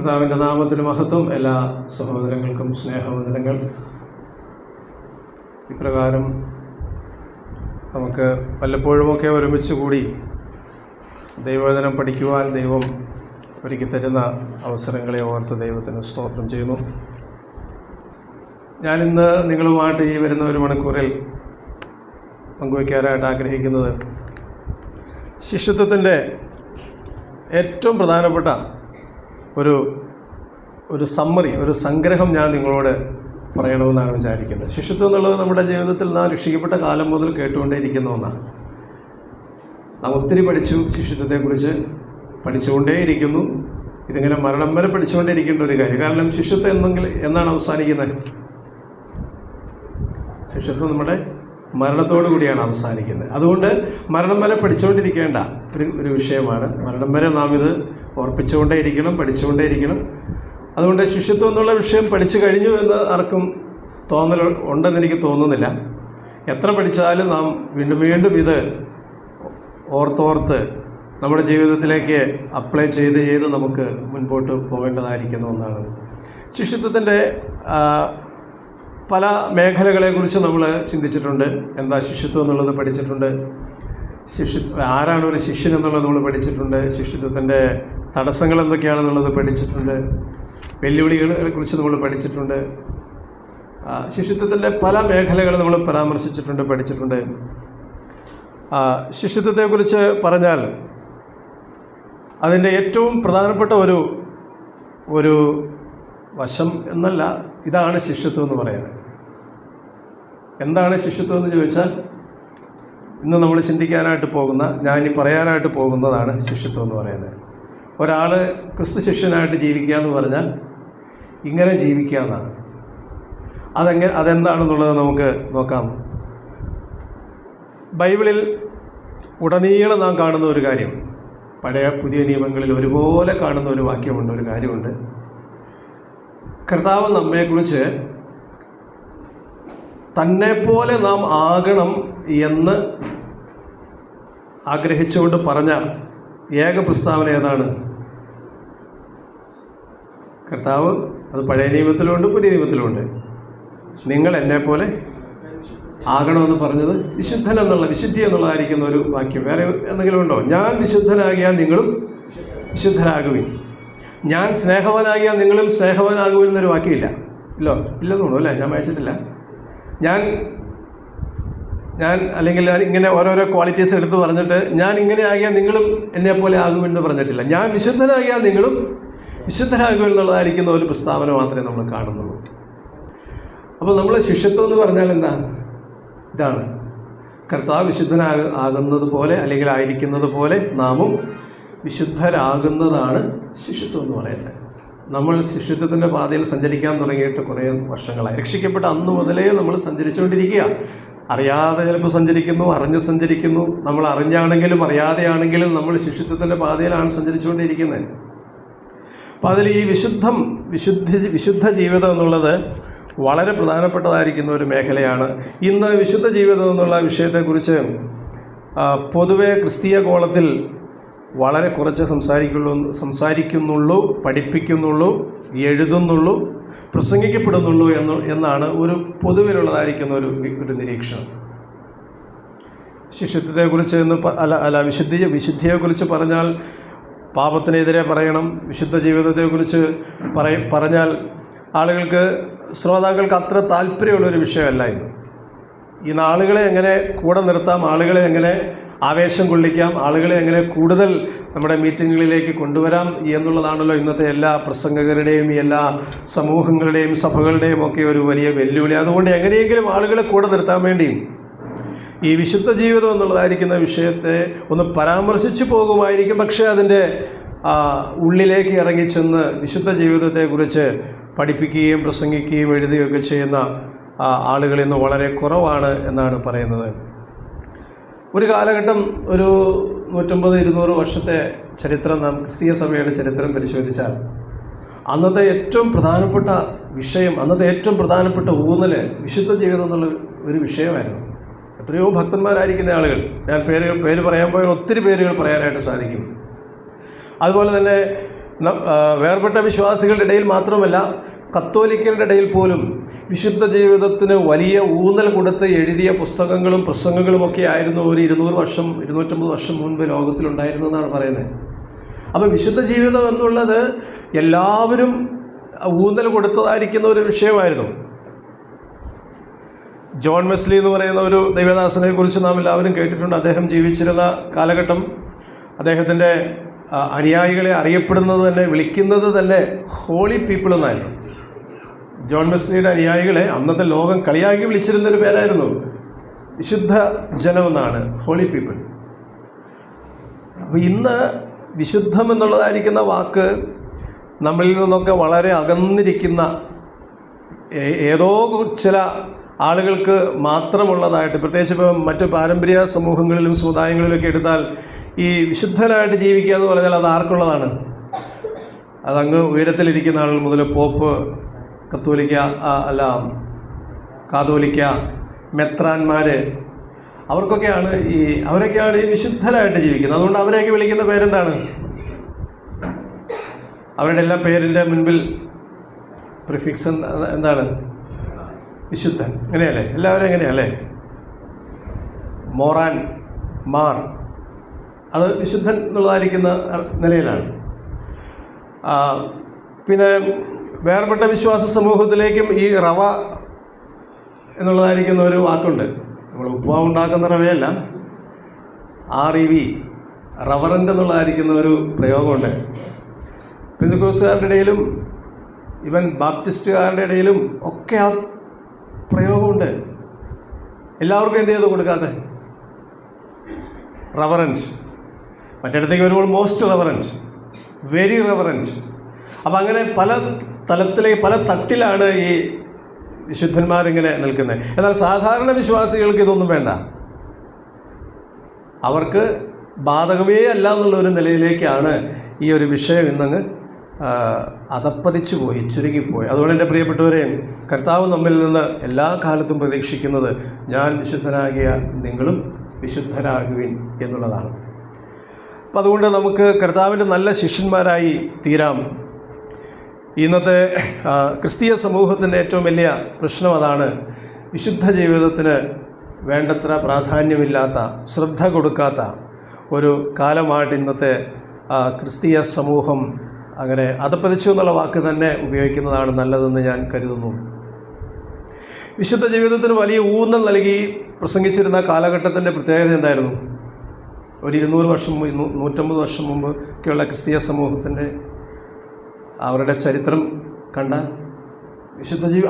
കർത്താവിൻ്റെ നാമത്തിന് മഹത്വം. എല്ലാ സഹോദരങ്ങൾക്കും സ്നേഹവന്ദനങ്ങൾ. ഇപ്രകാരം നമുക്ക് വല്ലപ്പോഴുമൊക്കെ ഒരുമിച്ച് കൂടി ദൈവവചനം പഠിക്കുവാൻ ദൈവം ഒരുക്കി തരുന്ന അവസരങ്ങളെ ഓർത്ത് ദൈവത്തിന് സ്തോത്രം ചെയ്യുന്നു. ഞാനിന്ന് നിങ്ങളുമായിട്ട് ഈ വരുന്ന ഒരു മണിക്കൂറിൽ പങ്കുവയ്ക്കാനായിട്ട് ആഗ്രഹിക്കുന്നത് ശിഷ്യത്വത്തിൻ്റെ ഏറ്റവും പ്രധാനപ്പെട്ട ഒരു സമ്മറി, ഒരു സംഗ്രഹം ഞാൻ നിങ്ങളോട് പറയണമെന്നാണ് വിചാരിക്കുന്നത്. ശിഷ്യത്വം എന്നുള്ളത് നമ്മുടെ ജീവിതത്തിൽ നാം രക്ഷിക്കപ്പെട്ട കാലം മുതൽ കേട്ടുകൊണ്ടേയിരിക്കുന്ന ഒന്നാണ്. നാം ഒത്തിരി പഠിച്ചു, ശിഷ്യത്വത്തെക്കുറിച്ച് പഠിച്ചുകൊണ്ടേയിരിക്കുന്നു. ഇതിങ്ങനെ മരണം വരെ പഠിച്ചുകൊണ്ടേയിരിക്കേണ്ട ഒരു കാര്യം. കാരണം ശിഷ്യത്വം എന്നാണ് അവസാനിക്കുന്നത്? ശിഷ്യത്വം നമ്മുടെ മരണത്തോടു കൂടിയാണ് അവസാനിക്കുന്നത്. അതുകൊണ്ട് മരണം വരെ പഠിച്ചുകൊണ്ടിരിക്കേണ്ട ഒരു വിഷയമാണ്. മരണം വരെ നാം ഇത് ഓർപ്പിച്ചുകൊണ്ടേയിരിക്കണം, പഠിച്ചുകൊണ്ടേയിരിക്കണം. അതുകൊണ്ട് ശിഷ്യത്വം എന്നുള്ള വിഷയം പഠിച്ചു കഴിഞ്ഞു എന്ന് ആർക്കും തോന്നൽ ഉണ്ടെന്ന് എനിക്ക് തോന്നുന്നില്ല. എത്ര പഠിച്ചാലും നാം വീണ്ടും വീണ്ടും ഇത് ഓർത്തോർത്ത് നമ്മുടെ ജീവിതത്തിലേക്ക് അപ്ലൈ ചെയ്ത് നമുക്ക് മുൻപോട്ട് പോകേണ്ടതായിരിക്കുന്ന ഒന്നാണ്. ശിഷ്യത്വത്തിൻ്റെ പല മേഖലകളെക്കുറിച്ച് നമ്മൾ ചിന്തിച്ചിട്ടുണ്ട്. എന്താ ശിഷ്യത്വം എന്നുള്ളത് പഠിച്ചിട്ടുണ്ട്. ആരാണ് ഒരു ശിഷ്യൻ എന്നുള്ളത് നമ്മൾ പഠിച്ചിട്ടുണ്ട്. ശിഷ്യത്വത്തിൻ്റെ തടസ്സങ്ങൾ എന്തൊക്കെയാണെന്നുള്ളത് പഠിച്ചിട്ടുണ്ട്. വെല്ലുവിളികളെ കുറിച്ച് നമ്മൾ പഠിച്ചിട്ടുണ്ട്. ശിഷ്യത്വത്തിൻ്റെ പല മേഖലകൾ നമ്മൾ പരാമർശിച്ചിട്ടുണ്ട്, പഠിച്ചിട്ടുണ്ട്. ശിഷ്യത്വത്തെക്കുറിച്ച് പറഞ്ഞാൽ അതിൻ്റെ ഏറ്റവും പ്രധാനപ്പെട്ട ഒരു വശം എന്നല്ല, ഇതാണ് ശിഷ്യത്വം എന്ന് പറയുന്നത്. എന്താണ് ശിഷ്യത്വം എന്ന് ചോദിച്ചാൽ ഇന്ന് നമ്മൾ ചിന്തിക്കാനായിട്ട് പോകുന്ന, ഞാനീ പറയാനായിട്ട് പോകുന്നതാണ് ശിഷ്യത്വം എന്ന് പറയുന്നത്. ഒരാൾ ക്രിസ്തു ശിഷ്യനായിട്ട് ജീവിക്കുക എന്ന് പറഞ്ഞാൽ ഇങ്ങനെ ജീവിക്കുക എന്നാണ്. അതെന്താണെന്നുള്ളത് നമുക്ക് നോക്കാം. ബൈബിളിൽ ഉടനീളം നാം കാണുന്ന ഒരു കാര്യം, പഴയ പുതിയ നിയമങ്ങളിൽ ഒരുപോലെ കാണുന്ന ഒരു വാക്യമുണ്ട്, ഒരു കാര്യമുണ്ട്. കർത്താവ് നമ്മെക്കുറിച്ച് തന്നെപ്പോലെ നാം ആകണം എന്ന് ആഗ്രഹിച്ചുകൊണ്ട് പറഞ്ഞ ഏക പ്രസ്താവന ഏതാണ്? കർത്താവ്, അത് പഴയ നിയമത്തിലുമുണ്ട് പുതിയ നിയമത്തിലുമുണ്ട്, നിങ്ങൾ എന്നെപ്പോലെ ആകണമെന്ന് പറഞ്ഞത് വിശുദ്ധി എന്നുള്ളതായിരിക്കുന്ന ഒരു വാക്യം. വേറെ എന്തെങ്കിലും ഉണ്ടോ? ഞാൻ വിശുദ്ധനാകിയാൽ നിങ്ങളും വിശുദ്ധരാകുവിൻ, ഞാൻ സ്നേഹവാനാകിയാൽ നിങ്ങളും സ്നേഹവാനാകുവിൻ എന്നൊരു വാക്യമില്ല. ഇല്ലെന്ന് തോന്നുന്നു, അല്ലേ? ഞാൻ വായിച്ചിട്ടില്ല. ഞാൻ അല്ലെങ്കിൽ ഇങ്ങനെ ഓരോരോ ക്വാളിറ്റീസ് എടുത്ത് പറഞ്ഞിട്ട് ഞാൻ ഇങ്ങനെ ആകിയാൽ നിങ്ങളും എന്നെപ്പോലെ ആകുമെന്ന് പറഞ്ഞിട്ടില്ല. ഞാൻ വിശുദ്ധനാകിയാൽ നിങ്ങളും വിശുദ്ധരാകുമെന്നുള്ളതായിരിക്കുന്ന ഒരു പ്രസ്താവന മാത്രമേ നമ്മൾ കാണുന്നുള്ളൂ. അപ്പോൾ നമ്മൾ ശിഷ്യത്വം എന്ന് പറഞ്ഞാൽ എന്താ? ഇതാണ്, കർത്താവ് വിശുദ്ധനാകുന്നത് പോലെ അല്ലെങ്കിൽ ആയിരിക്കുന്നത് പോലെ നാമും വിശുദ്ധരാകുന്നതാണ് ശിഷ്യത്വം എന്ന് പറയുന്നത്. നമ്മൾ ശിഷ്യത്വത്തിൻ്റെ പാതയിൽ സഞ്ചരിക്കാൻ തുടങ്ങിയിട്ട് കുറേ വർഷങ്ങളായി. രക്ഷിക്കപ്പെട്ട അന്ന് മുതലേ നമ്മൾ സഞ്ചരിച്ചുകൊണ്ടിരിക്കുക. അറിയാതെ ചിലപ്പോൾ സഞ്ചരിക്കുന്നു, അറിഞ്ഞ് സഞ്ചരിക്കുന്നു. നമ്മൾ അറിഞ്ഞാണെങ്കിലും അറിയാതെയാണെങ്കിലും നമ്മൾ ശിഷ്യത്വത്തിൻ്റെ പാതയിലാണ് സഞ്ചരിച്ചുകൊണ്ടിരിക്കുന്നത്. അപ്പോൾ അതിൽ ഈ വിശുദ്ധ ജീവിതം എന്നുള്ളത് വളരെ പ്രധാനപ്പെട്ടതായിരിക്കുന്ന ഒരു മേഖലയാണ്. ഇന്ന് വിശുദ്ധ ജീവിതം എന്നുള്ള വിഷയത്തെക്കുറിച്ച് പൊതുവെ ക്രിസ്തീയ കോളത്തിൽ വളരെ കുറച്ച് സംസാരിക്കുന്നുള്ളൂ, പഠിപ്പിക്കുന്നുള്ളൂ, എഴുതുന്നുള്ളൂ, പ്രസംഗിക്കപ്പെടുന്നുള്ളൂ എന്നാണ് ഒരു പൊതുവിലുള്ളതായിരിക്കുന്ന ഒരു നിരീക്ഷണം. ശിഷ്യത്വത്തെക്കുറിച്ച് വിശുദ്ധിയെക്കുറിച്ച് പറഞ്ഞാൽ പാപത്തിനെതിരെ പറയണം. വിശുദ്ധ ജീവിതത്തെക്കുറിച്ച് പറഞ്ഞാൽ ശ്രോതാക്കൾക്ക് അത്ര താല്പര്യമുള്ളൊരു വിഷയമല്ല ഇന്ന്. ഇന്ന് ആളുകളെ എങ്ങനെ കൂടെ നിർത്താം, ആളുകളെ എങ്ങനെ ആവേശം കൊള്ളിക്കാം, ആളുകളെ എങ്ങനെ കൂടുതൽ നമ്മുടെ മീറ്റിങ്ങുകളിലേക്ക് കൊണ്ടുവരാം എന്നുള്ളതാണല്ലോ ഇന്നത്തെ എല്ലാ പ്രസംഗകരുടെയും എല്ലാ സമൂഹങ്ങളുടെയും സഭകളുടെയും ഒക്കെ ഒരു വലിയ വെല്ലുവിളി. അതുകൊണ്ട് എങ്ങനെയെങ്കിലും ആളുകളെ കൂടെ നിർത്താൻ വേണ്ടിയും ഈ വിശുദ്ധ ജീവിതം എന്നുള്ളതായിരിക്കുന്ന വിഷയത്തെ ഒന്ന് പരാമർശിച്ചു പോകുമായിരിക്കും. പക്ഷേ അതിൻ്റെ ഉള്ളിലേക്ക് ഇറങ്ങിച്ചെന്ന് വിശുദ്ധ ജീവിതത്തെക്കുറിച്ച് പഠിപ്പിക്കുകയും പ്രസംഗിക്കുകയും എഴുതുകയൊക്കെ ചെയ്യുന്ന ആളുകൾ ഇന്ന് വളരെ കുറവാണ് എന്നാണ് പറയുന്നത്. ഒരു കാലഘട്ടം, ഒരു 150-200 വർഷത്തെ ചരിത്രം, നാം ക്രിസ്തീയ സഭയുടെ ചരിത്രം പരിശോധിച്ചാൽ അന്നത്തെ ഏറ്റവും പ്രധാനപ്പെട്ട വിഷയം, അന്നത്തെ ഏറ്റവും പ്രധാനപ്പെട്ട ഊന്നൽ വിശുദ്ധ ജീവിതം എന്നുള്ള ഒരു വിഷയമായിരുന്നു. എത്രയോ ഭക്തന്മാരായിരിക്കുന്ന ആളുകൾ, ഞാൻ പേര് പറയാൻ പോയാൽ ഒത്തിരി പേരുകൾ പറയാനായിട്ട് സാധിക്കും. അതുപോലെ തന്നെ വേർപെട്ട വിശ്വാസികളുടെ ഇടയിൽ മാത്രമല്ല, കത്തോലിക്കരുടെ ഇടയിൽ പോലും വിശുദ്ധ ജീവിതത്തിന് വലിയ ഊന്നൽ കൊടുത്ത് എഴുതിയ പുസ്തകങ്ങളും പ്രസംഗങ്ങളുമൊക്കെ ആയിരുന്നു ഒരു 250 വർഷം മുൻപ് ലോകത്തിലുണ്ടായിരുന്നെന്നാണ് പറയുന്നത്. അപ്പോൾ വിശുദ്ധ ജീവിതം എന്നുള്ളത് എല്ലാവരും ഊന്നൽ കൊടുത്തതായിരിക്കുന്ന ഒരു വിഷയമായിരുന്നു. ജോൺ വെസ്ലി എന്ന് പറയുന്ന ഒരു ദൈവദാസനെ കുറിച്ച് നാം എല്ലാവരും കേട്ടിട്ടുണ്ട്. അദ്ദേഹം ജീവിച്ചിരുന്ന കാലഘട്ടം, അദ്ദേഹത്തിൻ്റെ അനുയായികളെ അറിയപ്പെടുന്നത് തന്നെ, വിളിക്കുന്നത് തന്നെ ഹോളി പീപ്പിൾ എന്നായിരുന്നു. ജോൺ വെസ്ലിയുടെ അനുയായികളെ അന്നത്തെ ലോകം കളിയാക്കി വിളിച്ചിരുന്നൊരു പേരായിരുന്നു വിശുദ്ധ ജനമെന്നാണ്, ഹോളി പീപ്പിൾ. അപ്പോൾ ഇന്ന് വിശുദ്ധം എന്നുള്ളതായിരിക്കുന്ന വാക്ക് നമ്മളിൽ നിന്നൊക്കെ വളരെ അകന്നിരിക്കുന്ന, ഏതോ ചില ആളുകൾക്ക് മാത്രമുള്ളതായിട്ട്, പ്രത്യേകിച്ച് ഇപ്പം മറ്റ് പാരമ്പര്യ സമൂഹങ്ങളിലും സമുദായങ്ങളിലൊക്കെ എടുത്താൽ ഈ വിശുദ്ധനായിട്ട് ജീവിക്കുക എന്ന് പറഞ്ഞാൽ അത് ആർക്കുള്ളതാണ്? അതങ്ങ് ഉയരത്തിലിരിക്കുന്ന ആളുകൾ മുതൽ പോപ്പ്, കത്തോലിക്ക, കാതോലിക്ക, മെത്രാന്മാർ, അവരൊക്കെയാണ് ഈ വിശുദ്ധരായിട്ട് ജീവിക്കുന്നത്. അതുകൊണ്ട് അവരെയൊക്കെ വിളിക്കുന്ന പേരെന്താണ്? അവരുടെ എല്ലാ പേരിൻ്റെ മുൻപിൽ പ്രിഫിക്സ് എന്താണ്? വിശുദ്ധൻ. അങ്ങനെയല്ലേ? എല്ലാവരും എങ്ങനെയല്ലേ? മോറാൻ, മാർ, അത് വിശുദ്ധൻ എന്നുള്ളതായിരിക്കുന്ന നിലയിലാണ്. പിന്നെ വേർപെട്ട വിശ്വാസ സമൂഹത്തിലേക്കും ഈ റവ എന്നുള്ളതായിരിക്കുന്ന ഒരു വാക്കുണ്ട്. നമ്മൾ ഉപ്പുമാവ് ഉണ്ടാക്കുന്ന റവയല്ല, REV, റവറൻ്റ് എന്നുള്ളതായിരിക്കുന്ന ഒരു പ്രയോഗമുണ്ട്. പെന്തക്കോസ്തുകാരുടെ ഇടയിലും ഈവൻ ബാപ്റ്റിസ്റ്റുകാരുടെ ഇടയിലും ഒക്കെ ആ പ്രയോഗമുണ്ട്. എല്ലാവർക്കും എന്ത് ചെയ്ത് കൊടുക്കാതെ റവറൻറ്റ്, മറ്റിടത്തേക്ക് വരുമ്പോൾ മോസ്റ്റ് റവറൻറ്റ്, വെരി റവറൻറ്റ്. അപ്പം അങ്ങനെ പല തലത്തിലേക്ക്, പല തട്ടിലാണ് ഈ വിശുദ്ധന്മാരിങ്ങനെ നിൽക്കുന്നത്. എന്നാൽ സാധാരണ വിശ്വാസികൾക്ക് ഇതൊന്നും വേണ്ട. അവർക്ക് ബാധകമേ അല്ല എന്നുള്ളൊരു നിലയിലേക്കാണ് ഈ ഒരു വിഷയം ഇന്നങ്ങ് അതപ്പതിച്ചു പോയി, ചുരുങ്ങിപ്പോയി. അതുകൊണ്ട് എൻ്റെ പ്രിയപ്പെട്ടവരെ, കർത്താവ് നമ്മിൽ നിന്ന് എല്ലാ കാലത്തും പ്രതീക്ഷിക്കുന്നത് ഞാൻ വിശുദ്ധനാകിയാൽ നിങ്ങളും വിശുദ്ധരാകുവിൻ എന്നുള്ളതാണ്. അപ്പം അതുകൊണ്ട് നമുക്ക് കർത്താവിൻ്റെ നല്ല ശിഷ്യന്മാരായി തീരാം. ഇന്നത്തെ ക്രിസ്തീയ സമൂഹത്തിൻ്റെ ഏറ്റവും വലിയ പ്രശ്നം അതാണ്. വിശുദ്ധ ജീവിതത്തിന് വേണ്ടത്ര പ്രാധാന്യമില്ലാത്ത, ശ്രദ്ധ കൊടുക്കാത്ത ഒരു കാലമായിട്ട് ഇന്നത്തെ ക്രിസ്തീയ സമൂഹം അങ്ങനെ അതപ്പതിച്ചു എന്നുള്ള വാക്ക് തന്നെ ഉപയോഗിക്കുന്നതാണ് നല്ലതെന്ന് ഞാൻ കരുതുന്നു. വിശുദ്ധ ജീവിതത്തിന് വലിയ ഊന്നൽ നൽകി പ്രസംഗിച്ചിരുന്ന കാലഘട്ടത്തിൻ്റെ പ്രത്യേകത എന്തായിരുന്നു? ഒരു 150 വർഷം മുമ്പ് ഒക്കെയുള്ള ക്രിസ്തീയ സമൂഹത്തിൻ്റെ അവരുടെ ചരിത്രം കണ്ടാൽ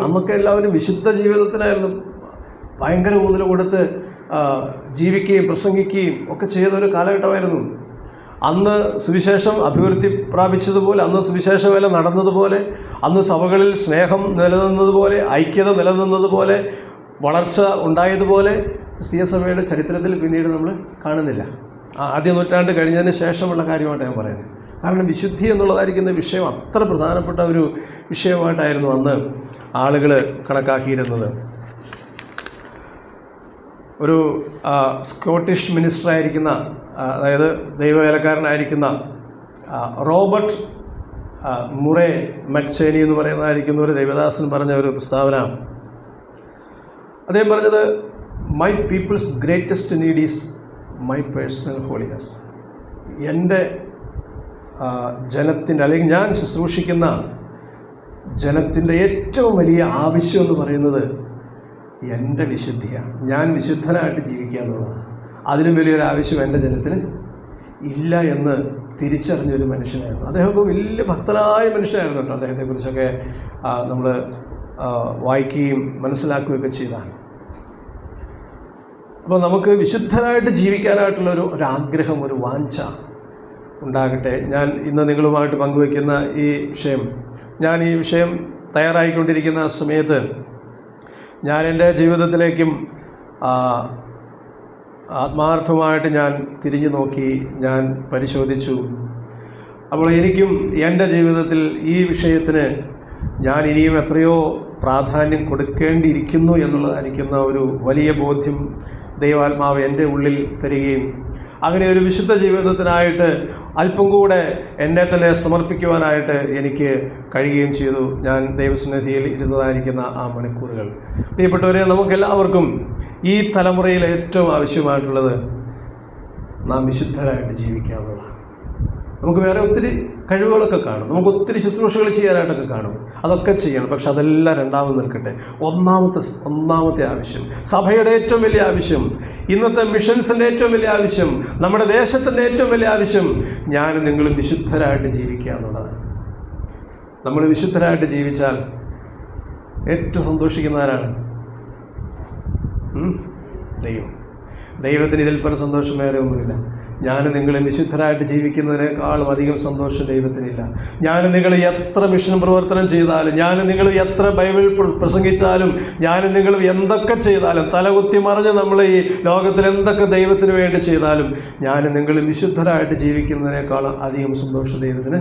അന്നൊക്കെ എല്ലാവരും വിശുദ്ധ ജീവിതത്തിനായിരുന്നു ഭയങ്കര ഊന്നൽ കൊടുത്ത് ജീവിക്കുകയും പ്രസംഗിക്കുകയും ഒക്കെ ചെയ്തൊരു കാലഘട്ടമായിരുന്നു. അന്ന് സുവിശേഷം അഭിവൃദ്ധി പ്രാപിച്ചതുപോലെ, അന്ന് സുവിശേഷ വേല നടന്നതുപോലെ, അന്ന് സഭകളിൽ സ്നേഹം നിലനിന്നതുപോലെ, ഐക്യത നിലനിന്നതുപോലെ, വളർച്ച ഉണ്ടായതുപോലെ ക്രിസ്തീയ സഭയുടെ ചരിത്രത്തിൽ പിന്നീട് നമ്മൾ കാണുന്നില്ല. ആദ്യ നൂറ്റാണ്ട് കഴിഞ്ഞതിന് ശേഷമുള്ള കാര്യമായിട്ട് ഞാൻ പറയുന്നത്. കാരണം വിശുദ്ധി എന്നുള്ളതായിരിക്കുന്ന വിഷയം അത്ര പ്രധാനപ്പെട്ട ഒരു വിഷയമായിട്ടായിരുന്നു അന്ന് ആളുകൾ കണക്കാക്കിയിരുന്നത്. ഒരു സ്കോട്ടിഷ് മിനിസ്റ്ററായിരിക്കുന്ന, അതായത് ദൈവവേലക്കാരനായിരിക്കുന്ന റോബർട്ട് മുറേ മക്ചേനി എന്ന് പറയുന്നതായിരിക്കുന്ന ഒരു ദൈവദാസൻ പറഞ്ഞ ഒരു പ്രസ്താവന. അദ്ദേഹം പറഞ്ഞത്, my people's greatest need is my personal holiness. എൻ്റെ ജനത്തിൻ്റെ, അല്ലെങ്കിൽ ഞാൻ ശുശ്രൂഷിക്കുന്ന ജനത്തിൻ്റെ ഏറ്റവും വലിയ ആവശ്യം എന്ന് പറയുന്നത് എൻ്റെ വിശുദ്ധിയാണ്. ഞാൻ വിശുദ്ധനായിട്ട് ജീവിക്കുക എന്നുള്ളതാണ്. അതിലും വലിയൊരു ആവശ്യം എൻ്റെ ജനത്തിന് ഇല്ല എന്ന് തിരിച്ചറിഞ്ഞൊരു മനുഷ്യനായിരുന്നു. അദ്ദേഹമൊക്കെ വലിയ ഭക്തനായ മനുഷ്യനായിരുന്നു കേട്ടോ. അദ്ദേഹത്തെക്കുറിച്ചൊക്കെ നമ്മൾ വായിക്കുകയും മനസ്സിലാക്കുകയൊക്കെ ചെയ്താണ്. അപ്പോൾ നമുക്ക് വിശുദ്ധരായിട്ട് ജീവിക്കാനായിട്ടുള്ളൊരു ആഗ്രഹം, ഒരു വാഞ്ച ഉണ്ടാകട്ടെ. ഞാൻ ഇന്ന് നിങ്ങളുമായിട്ട് പങ്കുവയ്ക്കുന്ന ഈ വിഷയം തയ്യാറായിക്കൊണ്ടിരിക്കുന്ന സമയത്ത് ഞാൻ എൻ്റെ ജീവിതത്തിലേക്കും ആത്മാർത്ഥമായിട്ട് ഞാൻ തിരിഞ്ഞു നോക്കി, ഞാൻ പരിശോധിച്ചു. അപ്പോൾ എനിക്കും എൻ്റെ ജീവിതത്തിൽ ഈ വിഷയത്തിന് ഞാൻ ഇനിയും എത്രയോ പ്രാധാന്യം കൊടുക്കേണ്ടിയിരിക്കുന്നു എന്നുള്ളതായിരിക്കുന്ന ഒരു വലിയ ബോധ്യം ദൈവാത്മാവ് എൻ്റെ ഉള്ളിൽ തരികയും അങ്ങനെ ഒരു വിശുദ്ധ ജീവിതത്തിനായിട്ട് അല്പം കൂടെ എന്നെ തന്നെ സമർപ്പിക്കുവാനായിട്ട് എനിക്ക് കഴിയുകയും ചെയ്തു. ഞാൻ ദൈവസന്നിധിയിൽ ഇരുന്നതായിരിക്കുന്ന ആ മണിക്കൂറുകൾ. പ്രിയപ്പെട്ടവരെ, നമുക്കെല്ലാവർക്കും ഈ തലമുറയിൽ ഏറ്റവും ആവശ്യമായിട്ടുള്ളത് നാം വിശുദ്ധരായിട്ട് ജീവിക്കുക എന്നുള്ളതാണ്. നമുക്ക് വേറെ ഒത്തിരി കഴിവുകളൊക്കെ കാണും, നമുക്ക് ഒത്തിരി ശുശ്രൂഷകൾ ചെയ്യാനായിട്ടൊക്കെ കാണും, അതൊക്കെ ചെയ്യണം. പക്ഷെ അതെല്ലാം രണ്ടാമത് നിൽക്കട്ടെ. ഒന്നാമത്തെ ആവശ്യം, സഭയുടെ ഏറ്റവും വലിയ ആവശ്യം, ഇന്നത്തെ മിഷൻസിൻ്റെ ഏറ്റവും വലിയ ആവശ്യം, നമ്മുടെ ദേശത്തിൻ്റെ ഏറ്റവും വലിയ ആവശ്യം ഞാനും നിങ്ങളും വിശുദ്ധരായിട്ട് ജീവിക്കുക എന്നുള്ളതാണ്. നമ്മൾ വിശുദ്ധരായിട്ട് ജീവിച്ചാൽ ഏറ്റവും സന്തോഷിക്കുന്നവരാണ് ദൈവത്തിന് ഇതിൽ പല സന്തോഷം വേറെ ഒന്നുമില്ല. ഞാനും നിങ്ങളും വിശുദ്ധരായിട്ട് ജീവിക്കുന്നതിനേക്കാളും അധികം സന്തോഷം ദൈവത്തിനില്ല. ഞാനും നിങ്ങൾ എത്ര മിഷൻ പ്രവർത്തനം ചെയ്താലും, ഞാനും നിങ്ങൾ എത്ര ബൈബിൾ പ്രസംഗിച്ചാലും, ഞാനും നിങ്ങളും എന്തൊക്കെ ചെയ്താലും, തലകുത്തി മറിഞ്ഞ് നമ്മൾ ഈ ലോകത്തിൽ എന്തൊക്കെ ദൈവത്തിന് വേണ്ടി ചെയ്താലും, ഞാനും നിങ്ങളും വിശുദ്ധരായിട്ട് ജീവിക്കുന്നതിനേക്കാളും അധികം സന്തോഷം ദൈവത്തിന്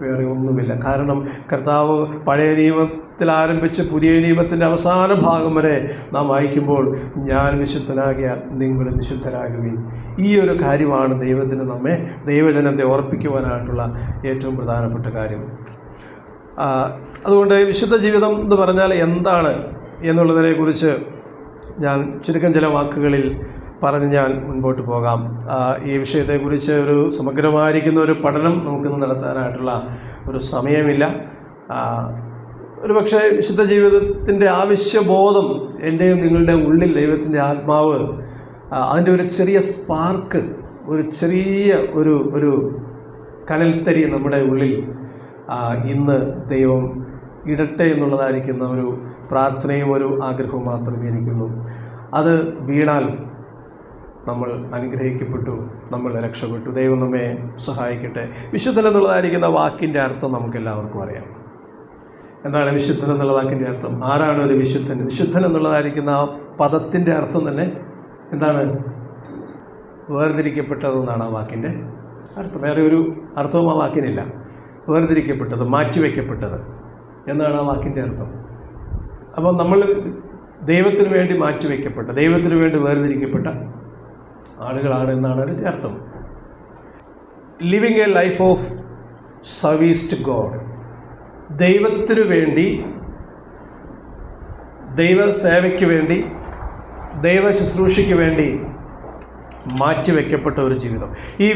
വേറെ ഒന്നുമില്ല. കാരണം കർത്താവ് പഴയ നിയമത്തിൽ ആരംഭിച്ച് പുതിയ നിയമത്തിൻ്റെ അവസാന ഭാഗം വരെ നാം വായിക്കുമ്പോൾ ഞാൻ വിശുദ്ധനാകിയാൽ നിങ്ങളും വിശുദ്ധരാകുവിൻ. ഈ ഒരു കാര്യമാണ് ദൈവത്തിന് നമ്മെ, ദൈവജനത്തെ ഓർപ്പിക്കുവാനായിട്ടുള്ള ഏറ്റവും പ്രധാനപ്പെട്ട കാര്യം. അതുകൊണ്ട് വിശുദ്ധ ജീവിതം എന്ന് പറഞ്ഞാൽ എന്താണ് എന്നുള്ളതിനെക്കുറിച്ച് ഞാൻ ചുരുക്കം ചില വാക്കുകളിൽ പറഞ്ഞ് ഞാൻ മുൻപോട്ട് പോകാം. ഈ വിഷയത്തെക്കുറിച്ച് ഒരു സമഗ്രമായിരിക്കുന്ന ഒരു പഠനം നമുക്കിന്ന് നടത്താനായിട്ടുള്ള ഒരു സമയമില്ല. ഒരു പക്ഷേ വിശുദ്ധ ജീവിതത്തിൻ്റെ ആവശ്യബോധം എൻ്റെയും നിങ്ങളുടെ ഉള്ളിൽ ദൈവത്തിൻ്റെ ആത്മാവ് അതിൻ്റെ ഒരു ചെറിയ സ്പാർക്ക്, ഒരു ചെറിയ ഒരു കനൽത്തരി നമ്മുടെ ഉള്ളിൽ ഇന്ന് ദൈവം ഇടട്ടെ എന്നുള്ളതായിരിക്കുന്ന ഒരു പ്രാർത്ഥനയും ഒരു ആഗ്രഹവും മാത്രമേ എനിക്കുള്ളൂ. അത് വീണാൽ നമ്മൾ അനുഗ്രഹിക്കപ്പെട്ടു, നമ്മൾ രക്ഷപ്പെട്ടു. ദൈവം നമ്മെ സഹായിക്കട്ടെ. വിശുദ്ധൻ എന്നുള്ളതായിരിക്കുന്ന വാക്കിൻ്റെ അർത്ഥം നമുക്കെല്ലാവർക്കും അറിയാം. എന്താണ് വിശുദ്ധൻ എന്നുള്ള വാക്കിൻ്റെ അർത്ഥം? ആരാണ് ഒരു വിശുദ്ധൻ? വിശുദ്ധൻ എന്നുള്ളതായിരിക്കുന്ന ആ പദത്തിൻ്റെ അർത്ഥം തന്നെ എന്താണ്? വേർതിരിക്കപ്പെട്ടതെന്നാണ് ആ വാക്കിൻ്റെ അർത്ഥം. വേറെ ഒരു അർത്ഥവും ആ വാക്കിനില്ല. വേർതിരിക്കപ്പെട്ടത്, മാറ്റിവെക്കപ്പെട്ടത് എന്നാണ് ആ വാക്കിൻ്റെ അർത്ഥം. അപ്പോൾ നമ്മൾ ദൈവത്തിന് വേണ്ടി മാറ്റിവെക്കപ്പെട്ട, ദൈവത്തിന് വേണ്ടി വേർതിരിക്കപ്പെട്ട ആളുകളാണ് എന്നാണ് അതിൻ്റെ അർത്ഥം. Living a life of service to God, ദൈവത്തിനു വേണ്ടി, ദൈവസേവയ്ക്ക് വേണ്ടി, ദൈവ ശുശ്രൂഷയ്ക്ക് വേണ്ടി മാറ്റിവെക്കപ്പെട്ട ഒരു ജീവിതം. ഈ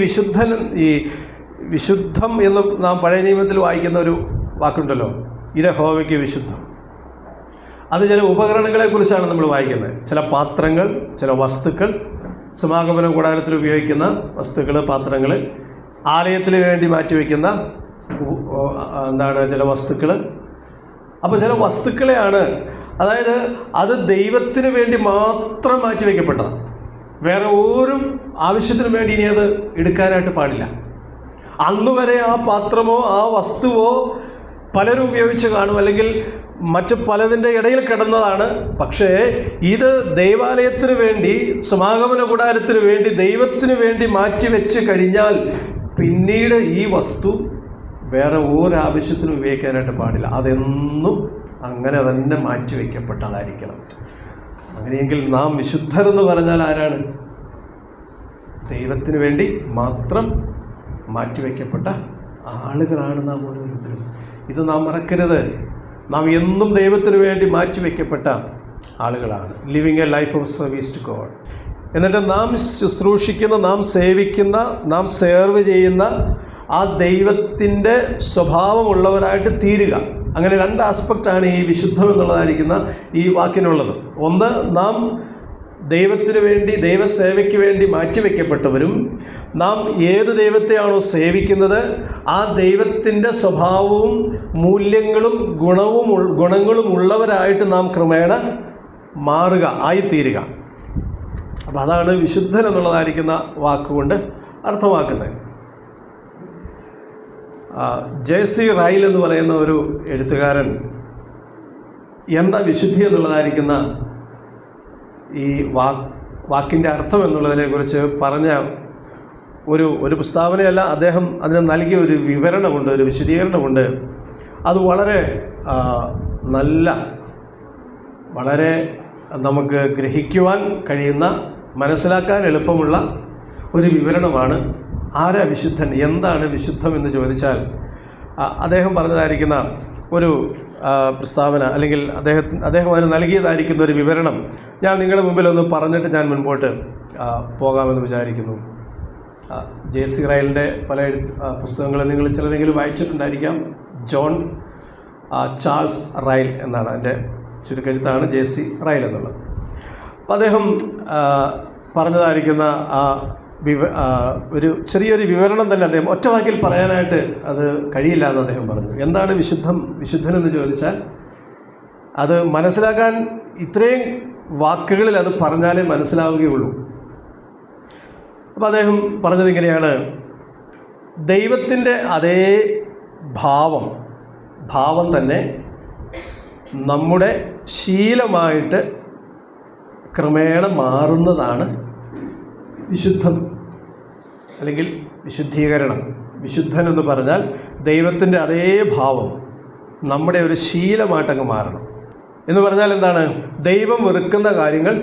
വിശുദ്ധം എന്ന് നാം പഴയ നിയമത്തിൽ വായിക്കുന്ന ഒരു വാക്കുണ്ടല്ലോ, ഇത് യഹോവയ്ക്ക് വിശുദ്ധം. അത് ചില ഉപകരണങ്ങളെക്കുറിച്ചാണ് നമ്മൾ വായിക്കുന്നത്. ചില പാത്രങ്ങൾ, ചില വസ്തുക്കൾ, സമാഗമന കൂടാരത്തിൽ ഉപയോഗിക്കുന്ന വസ്തുക്കൾ, പാത്രങ്ങൾ, ആലയത്തിന് വേണ്ടി മാറ്റിവെക്കുന്ന ചില വസ്തുക്കൾ. അപ്പോൾ ചില വസ്തുക്കളെയാണ്, അതായത് അത് ദൈവത്തിന് വേണ്ടി മാത്രം മാറ്റിവെക്കപ്പെട്ടതാണ്. വേറെ ഒരു ആവശ്യത്തിനു വേണ്ടി ഇനി അത് എടുക്കാനായിട്ട് പാടില്ല. അന്ന് വരെ ആ പാത്രമോ ആ വസ്തുവോ പലരും ഉപയോഗിച്ച് കാണും, അല്ലെങ്കിൽ മറ്റ് പലതിൻ്റെ ഇടയിൽ കിടന്നതാണ്. പക്ഷേ ഇത് ദൈവാലയത്തിന് വേണ്ടി, സമാഗമന കൂടാരത്തിന് വേണ്ടി, ദൈവത്തിന് വേണ്ടി മാറ്റിവെച്ച് കഴിഞ്ഞാൽ പിന്നീട് ഈ വസ്തു വേറെ ഒരാവശ്യത്തിനും ഉപയോഗിക്കാനായിട്ട് പാടില്ല. അതെന്നും അങ്ങനെ തന്നെ മാറ്റിവെക്കപ്പെട്ടതായിരിക്കണം. അങ്ങനെയെങ്കിൽ നാം വിശുദ്ധരെന്ന് പറഞ്ഞാൽ ആരാണ്? ദൈവത്തിന് വേണ്ടി മാത്രം മാറ്റിവെക്കപ്പെട്ട ആളുകളാണ് നാം ഓരോരുത്തരും. ഇത് നാം മറക്കരുത്. നാം എന്നും ദൈവത്തിന് വേണ്ടി മാറ്റിവെക്കപ്പെട്ട ആളുകളാണ്. Living a life of service to God. എന്നിട്ട് നാം ശുശ്രൂഷിക്കുന്ന, നാം സേവിക്കുന്ന, നാം സേർവ് ചെയ്യുന്ന ആ ദൈവത്തിൻ്റെ സ്വഭാവമുള്ളവരായിട്ട് തീരുക. അങ്ങനെ രണ്ട് ആസ്പെക്റ്റാണ് ഈ വിശുദ്ധം എന്നുള്ളതായിരിക്കുന്ന ഈ വാക്കിനുള്ളത്. ഒന്ന്, നാം ദൈവത്തിനു വേണ്ടി, ദൈവസേവയ്ക്ക് വേണ്ടി മാറ്റിവെക്കപ്പെട്ടവരും, നാം ഏത് ദൈവത്തെയാണോ സേവിക്കുന്നത് ആ ദൈവത്തിൻ്റെ സ്വഭാവവും മൂല്യങ്ങളും ഗുണങ്ങളും ഉള്ളവരായിട്ട് നാം ക്രമേണ മാറുക, ആയിത്തീരുക. അപ്പം അതാണ് വിശുദ്ധൻ എന്നുള്ളതായിരിക്കുന്ന വാക്കുകൊണ്ട് അർത്ഥമാക്കുന്നത്. ജെ.സി. റൈൽ എന്ന് പറയുന്ന ഒരു എഴുത്തുകാരൻ എന്താ വിശുദ്ധി എന്നുള്ളതായിരിക്കുന്ന ഈ വാക്കിൻ്റെ അർത്ഥം എന്നുള്ളതിനെക്കുറിച്ച് പറഞ്ഞ ഒരു പ്രസ്താവനയല്ല, അദ്ദേഹം അതിന് നൽകിയ ഒരു വിവരണമുണ്ട്, ഒരു വിശദീകരണമുണ്ട്. അത് വളരെ നല്ല, വളരെ നമുക്ക് ഗ്രഹിക്കുവാൻ കഴിയുന്ന, മനസ്സിലാക്കാൻ എളുപ്പമുള്ള ഒരു വിവരണമാണ്. ആരാ വിശുദ്ധൻ, എന്താണ് വിശുദ്ധം എന്ന് ചോദിച്ചാൽ അദ്ദേഹം പറഞ്ഞതായിരിക്കുന്ന ഒരു പ്രസ്താവന, അല്ലെങ്കിൽ അദ്ദേഹം അതിന് നൽകിയതായിരിക്കുന്ന ഒരു വിവരണം ഞാൻ നിങ്ങളുടെ മുമ്പിലൊന്ന് പറഞ്ഞിട്ട് ഞാൻ മുൻപോട്ട് പോകാമെന്ന് വിചാരിക്കുന്നു. ജെ.സി. റയലിൻ്റെ പല പുസ്തകങ്ങളും നിങ്ങൾ ചിലരെങ്കിലും വായിച്ചിട്ടുണ്ടായിരിക്കാം. ജോൺ ചാൾസ് റയൽ എന്നാണ് അതിൻ്റെ ചുരുക്കെഴുത്താണ് ജെ.സി. റയൽ എന്നുള്ളത്. അപ്പോൾ അദ്ദേഹം പറഞ്ഞതായിരിക്കുന്ന ഒരു ചെറിയൊരു വിവരണം തന്നെ അദ്ദേഹം ഒറ്റ വാക്കിൽ പറയാനായിട്ട് അത് കഴിയില്ല എന്ന് അദ്ദേഹം പറഞ്ഞു. എന്താണ് വിശുദ്ധനെന്ന് ചോദിച്ചാൽ അത് മനസ്സിലാക്കാൻ ഇത്രയും വാക്കുകളിൽ അത് പറഞ്ഞാലേ മനസ്സിലാവുകയുള്ളൂ. അപ്പോൾ അദ്ദേഹം പറഞ്ഞത് ഇങ്ങനെയാണ്: ദൈവത്തിൻ്റെ അതേ ഭാവം തന്നെ നമ്മുടെ ശീലമായിട്ട് ക്രമേണ മാറുന്നതാണ് വിശുദ്ധം, അല്ലെങ്കിൽ വിശുദ്ധീകരണം. വിശുദ്ധൻ എന്ന് പറഞ്ഞാൽ ദൈവത്തിൻ്റെ അതേ ഭാവം നമ്മുടെ ഒരു ശീലമായിട്ടങ്ങ് മാറണം. എന്ന് പറഞ്ഞാൽ എന്താണ്? ദൈവം വെറുക്കുന്ന കാര്യങ്ങൾ